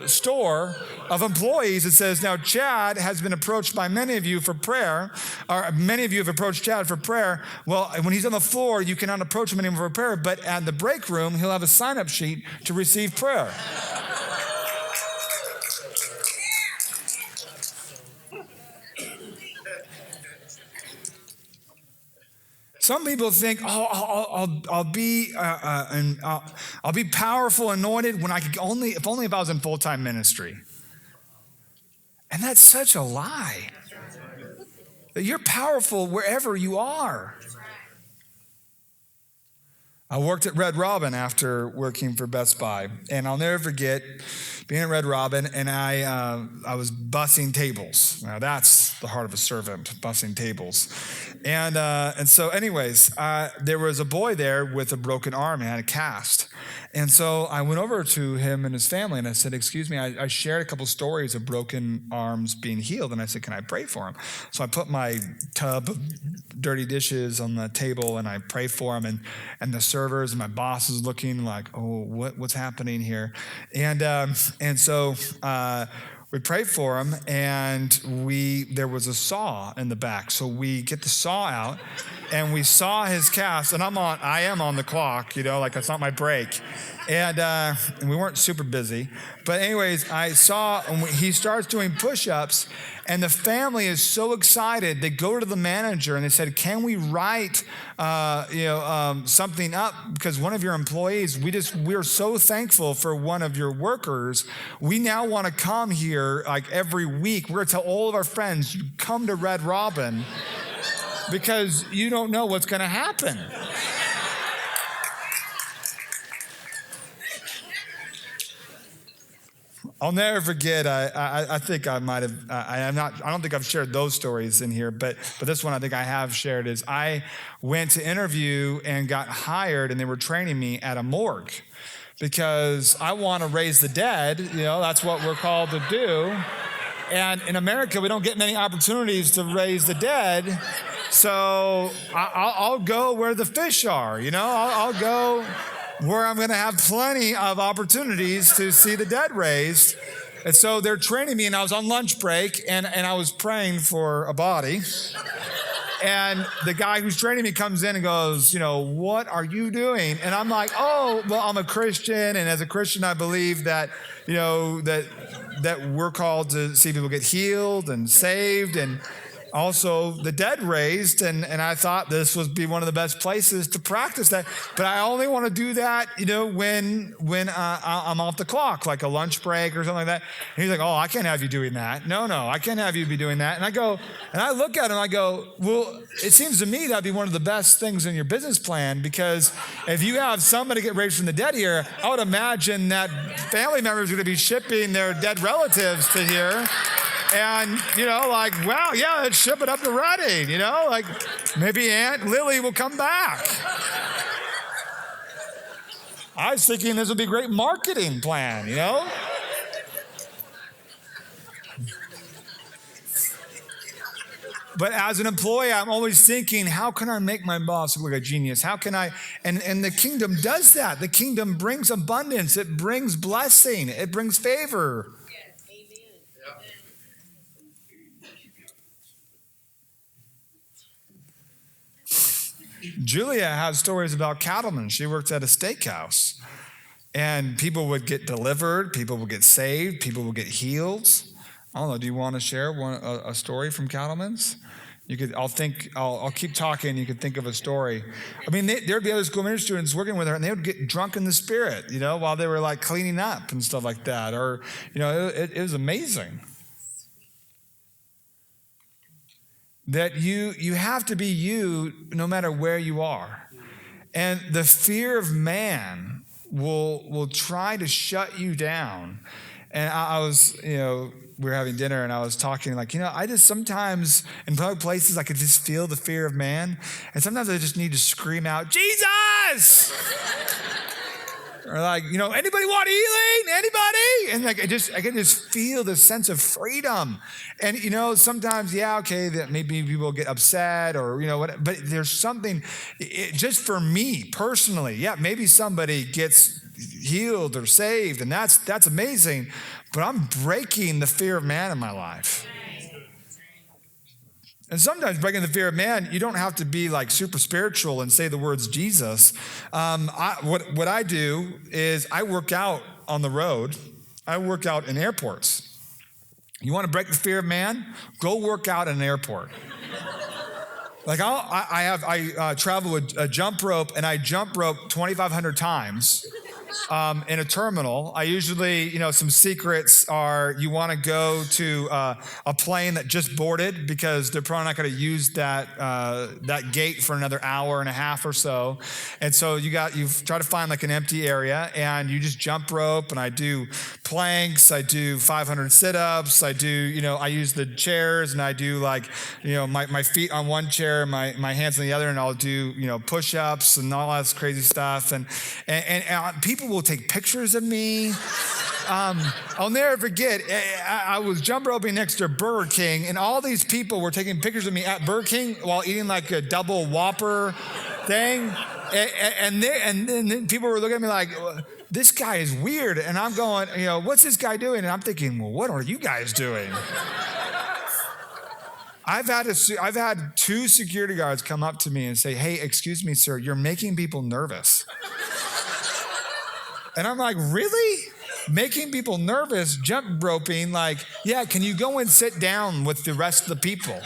store of employees and says, now Chad has been approached by many of you for prayer, or many of you have approached Chad for prayer. Well, when he's on the floor, you cannot approach him anymore for prayer, but at the break room, he'll have a sign-up sheet to receive prayer. Some people think, I'll be powerful, anointed when if I was in full-time ministry. And that's such a lie. That you're powerful wherever you are. I worked at Red Robin after working for Best Buy, and I'll never forget being at Red Robin, and I was bussing tables. Now that's the heart of a servant, bussing tables. And so anyways, there was a boy there with a broken arm and had a cast. And so I went over to him and his family, and I said, excuse me, I shared a couple stories of broken arms being healed, and I said, can I pray for him? So I put my tub of dirty dishes on the table, and I prayed for him, and the servers and my boss is looking like, oh, what's happening here? And so we prayed for him, and there was a saw in the back. So we get the saw out, and we saw his cast, and I am on the clock, like that's not my break. And we weren't super busy. But anyways, I saw, and he starts doing push-ups, and the family is so excited. They go to the manager, and they said, can we write something up? Because one of your employees, we're so thankful for one of your workers. We now want to come here like every week. We're going to tell all of our friends, come to Red Robin, because you don't know what's going to happen. I'll never forget. I think I might have. I don't think I've shared those stories in here, but this one I think I have shared. Is I went to interview and got hired, and they were training me at a morgue because I want to raise the dead. That's what we're called to do. And in America, we don't get many opportunities to raise the dead. So I'll go where the fish are. I'll go where I'm going to have plenty of opportunities to see the dead raised. And so they're training me, and I was on lunch break, and I was praying for a body. And the guy who's training me comes in and goes, what are you doing? And I'm like, oh, well, I'm a Christian, and as a Christian, I believe that, that we're called to see people get healed and saved, and also the dead raised, and I thought this would be one of the best places to practice that. But I only want to do that, when I'm off the clock, like a lunch break or something like that. And he's like, oh, I can't have you doing that. No, I can't have you be doing that. And I look at him, I go, well, it seems to me that'd be one of the best things in your business plan, because if you have somebody get raised from the dead here, I would imagine that family members are going to be shipping their dead relatives to here. And, wow, yeah, let's ship it up to Reading, like maybe Aunt Lily will come back. I was thinking this would be a great marketing plan, But as an employee, I'm always thinking, how can I make my boss look like a genius? How can I, and the kingdom does that. The kingdom brings abundance. It brings blessing. It brings favor. Julia has stories about cattlemen. She worked at a steakhouse, and people would get delivered, people would get saved, people would get healed. I don't know. Do you want to share a story from cattlemen's? You could. I'll keep talking. You could think of a story. I mean, there'd be other school ministry students working with her, and they would get drunk in the spirit, while they were like cleaning up and stuff like that. Or, it was amazing. That you have to be you no matter where you are. And the fear of man will try to shut you down. And I was, we were having dinner, and I was talking like, I just sometimes in public places I could just feel the fear of man. And sometimes I just need to scream out, Jesus! Or like, anybody want healing? Anybody? And like, I can just feel this sense of freedom. And, sometimes, that maybe people get upset or, what, but there's something, just for me personally, maybe somebody gets healed or saved, and that's amazing, but I'm breaking the fear of man in my life. And sometimes breaking the fear of man, you don't have to be like super spiritual and say the words Jesus. What I do is I work out on the road. I work out in airports. You want to break the fear of man? Go work out in an airport. Like I travel with a jump rope, and I jump rope 2,500 times. in a terminal. I usually, some secrets are you want to go to a plane that just boarded because they're probably not going to use that gate for another hour and a half or so. And so you try to find like an empty area and you just jump rope, and I do planks, I do 500 sit-ups, I use the chairs, and I do like, my feet on one chair, my hands on the other, and I'll do, push-ups and all that crazy stuff. And people will take pictures of me. I'll never forget, I was jump roping next to Burger King, and all these people were taking pictures of me at Burger King while eating like a double Whopper thing. And then people were looking at me like, this guy is weird. And I'm going, what's this guy doing? And I'm thinking, well, what are you guys doing? I've had 2 security guards come up to me and say, hey, excuse me, sir, you're making people nervous. And I'm like, really? Making people nervous, jump roping, like, yeah, can you go and sit down with the rest of the people?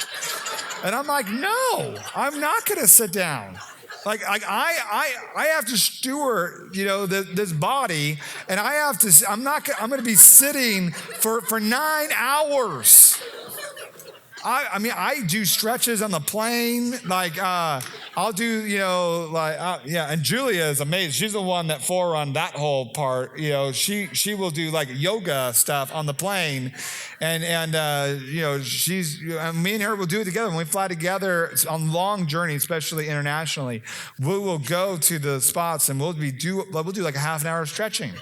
And I'm like, no, I'm not going to sit down. Like I have to steward, this body, and I'm going to be sitting for 9 hours. I do stretches on the plane. Like, I'll do, and Julia is amazing. She's the one that forerun that whole part. She will do like yoga stuff on the plane. And me and her will do it together. When we fly together on long journeys, especially internationally, we will go to the spots and we'll do like a half an hour of stretching.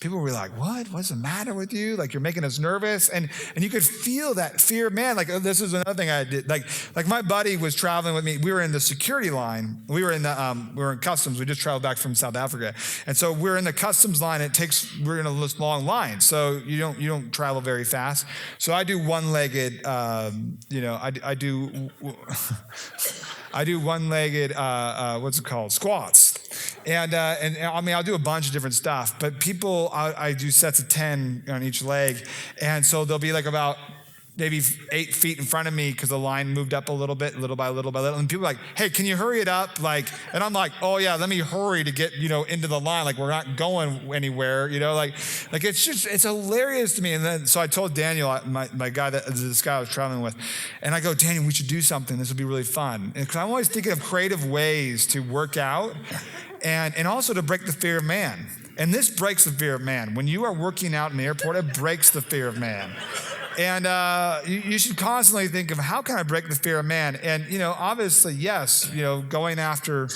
People were like, what? What's the matter with you? Like, you're making us nervous. And you could feel that fear. Man, like, this is another thing I did. Like my buddy was traveling with me. We were in the security line. We were in customs. We just traveled back from South Africa. And so we're in the customs line. We're in a long line. So you don't travel very fast. So I do one-legged, I do one-legged, squats. And I'll do a bunch of different stuff, but people, I do sets of 10 on each leg. And so they'll be like about maybe 8 feet in front of me because the line moved up a little bit, little by little by little. And people are like, hey, can you hurry it up? Like, and I'm like, oh yeah, let me hurry to get, into the line. Like, we're not going anywhere, like it's hilarious to me. And then, so I told Daniel, my guy, this guy I was traveling with, and I go, Daniel, we should do something. This will be really fun. Because I'm always thinking of creative ways to work out and also to break the fear of man. And this breaks the fear of man. When you are working out in the airport, it breaks the fear of man. And you should constantly think of, how can I break the fear of man? And, obviously, yes, going after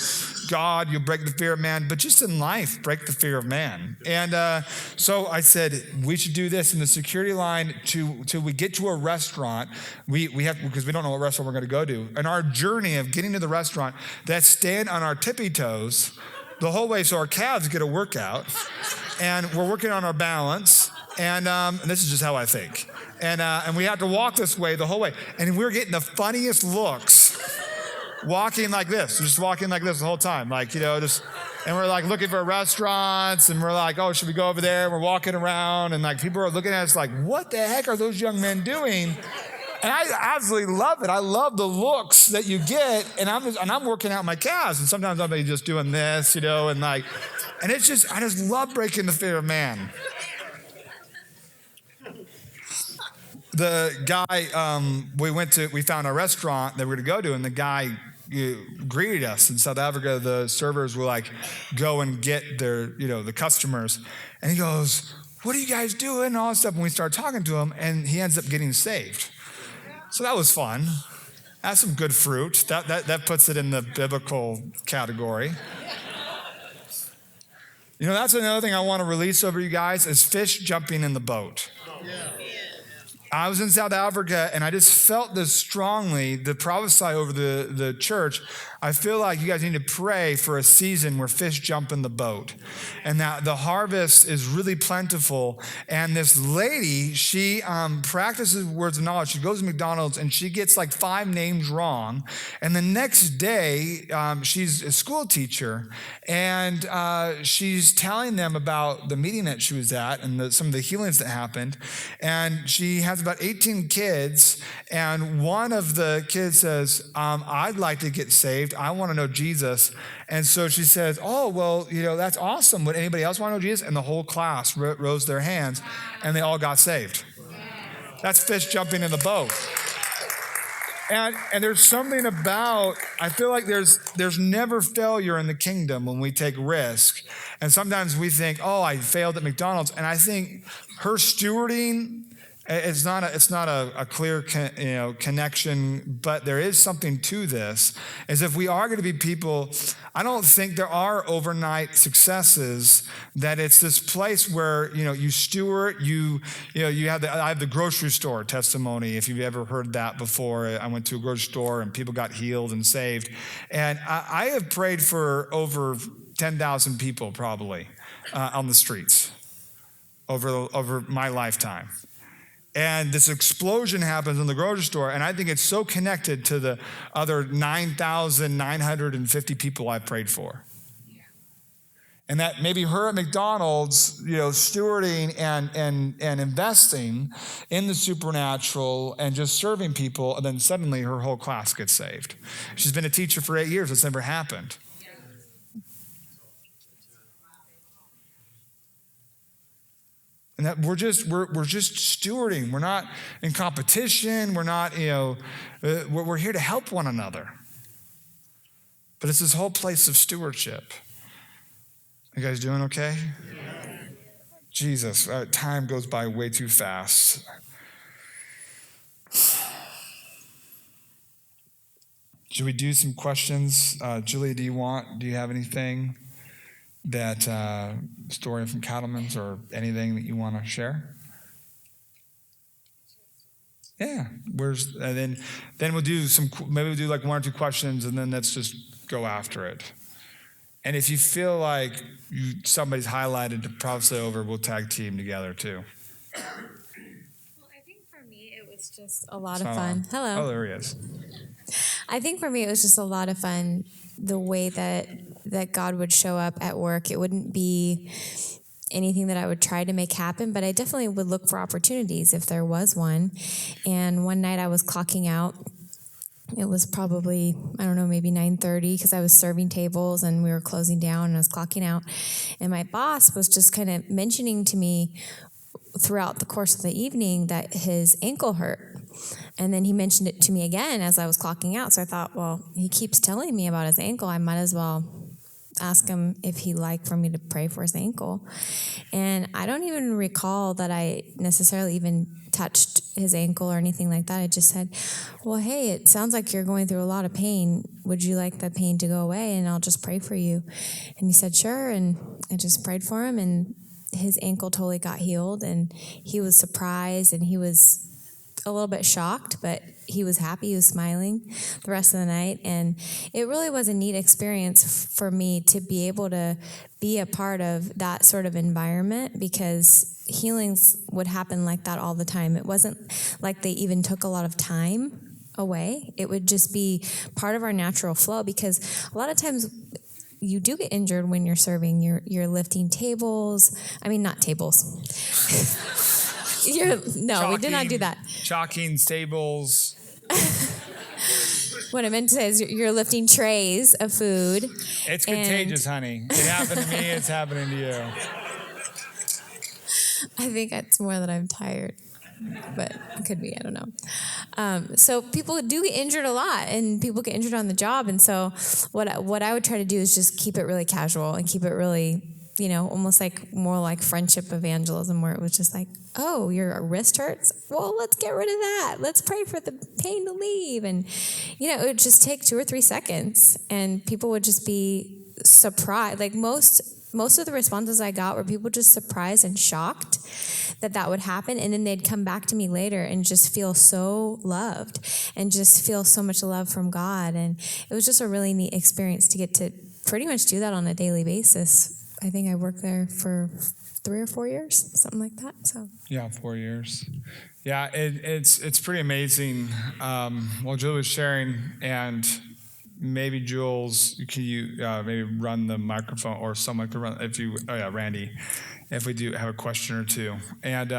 God, you'll break the fear of man. But just in life, break the fear of man. And so I said, we should do this in the security line till we get to a restaurant. We have, because we don't know what restaurant we're going to go to. And our journey of getting to the restaurant, let's stand on our tippy toes the whole way so our calves get a workout. And we're working on our balance. And this is just how I think. And we have to walk this way the whole way. And we're getting the funniest looks walking like this, just walking like this the whole time. Like, and we're like looking for restaurants, and we're like, oh, should we go over there? We're walking around, and like people are looking at us like, what the heck are those young men doing? And I absolutely love it. I love the looks that you get, and I'm working out my calves, and sometimes I'll be just doing this, and it's just, I just love breaking the fear of man. The guy, we found a restaurant that we were to go to, and the guy greeted us. In South Africa, the servers were like, go and get their, the customers. And he goes, what are you guys doing? And all this stuff. And we start talking to him, and he ends up getting saved. So that was fun. That's some good fruit. That puts it in the biblical category. That's another thing I want to release over you guys is fish jumping in the boat. Yeah. I was in South Africa, and I just felt this strongly to prophesy over the church. I feel like you guys need to pray for a season where fish jump in the boat, and that the harvest is really plentiful. And this lady, she practices words of knowledge. She goes to McDonald's, and she gets like 5 names wrong. And the next day, she's a school teacher, and she's telling them about the meeting that she was at and some of the healings that happened. And she has has about 18 kids, and one of the kids says, I'd like to get saved. I want to know Jesus. And so she says, oh, well, that's awesome. Would anybody else want to know Jesus? And the whole class rose their hands, and they all got saved. That's fish jumping in the boat. And there's something about, I feel like there's never failure in the kingdom when we take risk. And sometimes we think, oh, I failed at McDonald's. And I think her stewarding, it's not a clear connection, but there is something to this. Is if we are going to be people, I don't think there are overnight successes, that it's this place where, you steward, I have the grocery store testimony, if you've ever heard that before. I went to a grocery store and people got healed and saved. And I have prayed for over 10,000 people probably on the streets over my lifetime. And this explosion happens in the grocery store, and I think it's so connected to the other 9,950 people I prayed for. And that maybe her at McDonald's, stewarding and investing in the supernatural and just serving people, and then suddenly her whole class gets saved. She's been a teacher for 8 years. It's never happened. And that we're just stewarding. We're not in competition. We're not, we're here to help one another. But it's this whole place of stewardship. You guys doing okay? Yeah. Jesus, time goes by way too fast. Should we do some questions? Julie, do you have anything that story from Cattleman's or anything that you want to share? Yeah. Then we'll do maybe we'll do like 1 or 2 questions, and then let's just go after it. And if you feel like somebody's highlighted to prophecy over, we'll tag team together too. Well, I think for me it was just a lot of fun. Hello. Oh, there he is. I think for me it was just a lot of fun, the way that God would show up at work. It wouldn't be anything that I would try to make happen, but I definitely would look for opportunities if there was one. And one night I was clocking out. It was probably, I don't know, maybe 9:30, because I was serving tables and we were closing down and I was clocking out. And my boss was just kind of mentioning to me throughout the course of the evening that his ankle hurt. And then he mentioned it to me again as I was clocking out. So I thought, well, he keeps telling me about his ankle. I might as well ask him if he'd like for me to pray for his ankle. And I don't even recall that I necessarily even touched his ankle or anything like that. I just said, well, hey, it sounds like you're going through a lot of pain. Would you like the pain to go away? And I'll just pray for you. And he said, sure. And I just prayed for him, and his ankle totally got healed. And he was surprised, and he was a little bit shocked, but he was happy. He was smiling the rest of the night. And it really was a neat experience for me to be able to be a part of that sort of environment, because healings would happen like that all the time. It wasn't like they even took a lot of time away. It would just be part of our natural flow, because a lot of times you do get injured when you're serving. You're lifting tables. I mean, not tables. We did not do that. Chalking tables. What I meant to say is you're lifting trays of food. It's contagious, honey. It happened to me. It's happening to you. I think it's more that I'm tired, but it could be. I don't know. So people do get injured a lot, and people get injured on the job. And so what I would try to do is just keep it really casual and keep it really, almost like more like friendship evangelism, where it was just like, oh, your wrist hurts? Well, let's get rid of that. Let's pray for the pain to leave. And, it would just take 2 or 3 seconds, and people would just be surprised. Like most of the responses I got were people just surprised and shocked that would happen. And then they'd come back to me later and just feel so loved and just feel so much love from God. And it was just a really neat experience to get to pretty much do that on a daily basis. I think I worked there for 3 or 4 years, something like that. So yeah, 4 years. Yeah, it's pretty amazing. While Julie was sharing, and maybe Jules, can you maybe run the microphone, or someone could run if you? Oh yeah, Randy. if we do have a question or two. And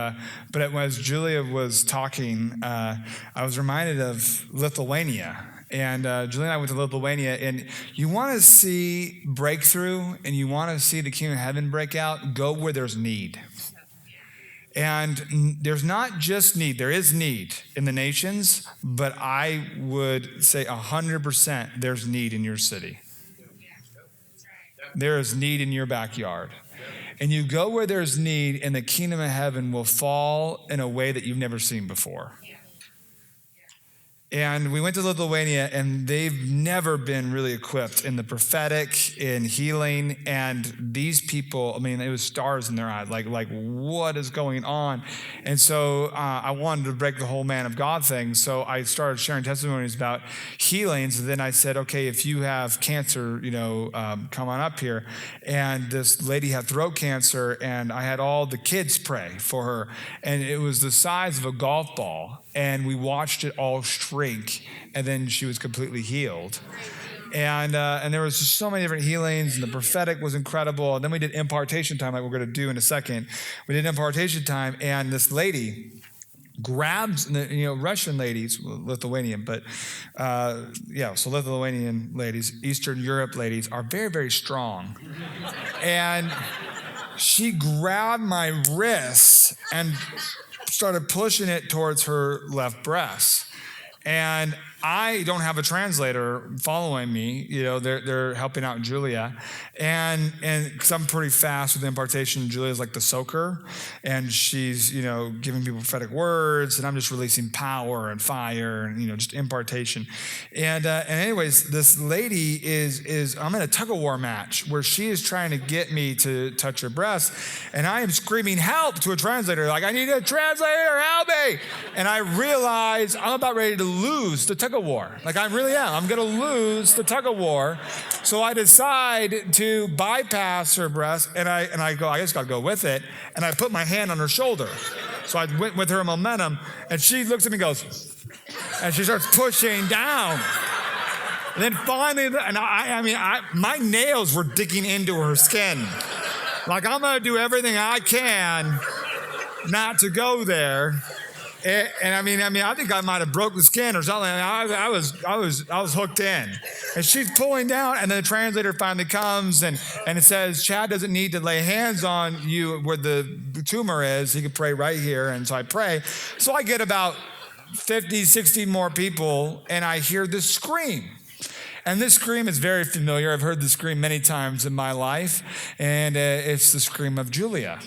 but as Julia was talking, I was reminded of Lithuania. And Julia and I went to Lithuania, and you want to see breakthrough and you want to see the kingdom of heaven break out, go where there's need. And there's not just need, there is need in the nations, but I would say 100% there's need in your city. There is need in your backyard. And you go where there's need, and the kingdom of heaven will fall in a way that you've never seen before. And we went to Lithuania, and they've never been really equipped in the prophetic, in healing. And these people, I mean, it was stars in their eyes, like what is going on? And so I wanted to break the whole man of God thing. So I started sharing testimonies about healings. And then I said, okay, if you have cancer, come on up here. And this lady had throat cancer, and I had all the kids pray for her. And it was the size of a golf ball. And we watched it all shrink, and then she was completely healed. And there was just so many different healings, and the prophetic was incredible. And then we did impartation time, like we're going to do in a second. We did impartation time, and this lady grabs, Russian ladies, Lithuanian, but so Lithuanian ladies, Eastern Europe ladies are very, very strong. And she grabbed my wrist and started pushing it towards her left breast. And I don't have a translator following me. They're helping out Julia. And because I'm pretty fast with impartation, Julia's like the soaker. And she's, giving people prophetic words. And I'm just releasing power and fire and, just impartation. And anyways, this lady I'm in a tug of war match where she is trying to get me to touch her breast. And I am screaming help to a translator. Like, I need a translator, help me. And I realize I'm about ready to lose the tug of war. Like, I really am. I'm going to lose the tug of war. So I decide to bypass her breast, and I go, I just got to go with it. And I put my hand on her shoulder. So I went with her momentum, and she looks at me and goes, and she starts pushing down. And then finally, my nails were digging into her skin. Like, I'm going to do everything I can not to go there. And I think I might have broke the skin or something. I was hooked in. And she's pulling down, and then the translator finally comes, and it says, Chad doesn't need to lay hands on you where the tumor is. He can pray right here. And so I pray. So I get about 50, 60 more people, and I hear this scream. And this scream is very familiar. I've heard this scream many times in my life, and it's the scream of Julia.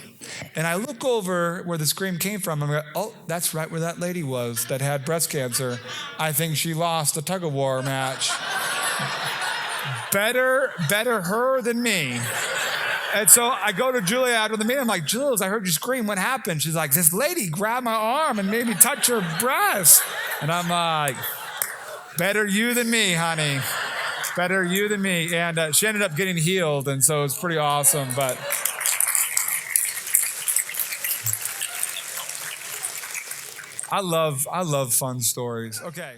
And I look over where the scream came from, and I go, oh, that's right where that lady was that had breast cancer. I think she lost a tug-of-war match. Better her than me. And so I go to Julia after the meeting. I'm like, Jules, I heard you scream. What happened? She's like, this lady grabbed my arm and made me touch her breast. And I'm like, better you than me, honey. Better you than me. And she ended up getting healed, and so it's pretty awesome. But I love fun stories. Okay.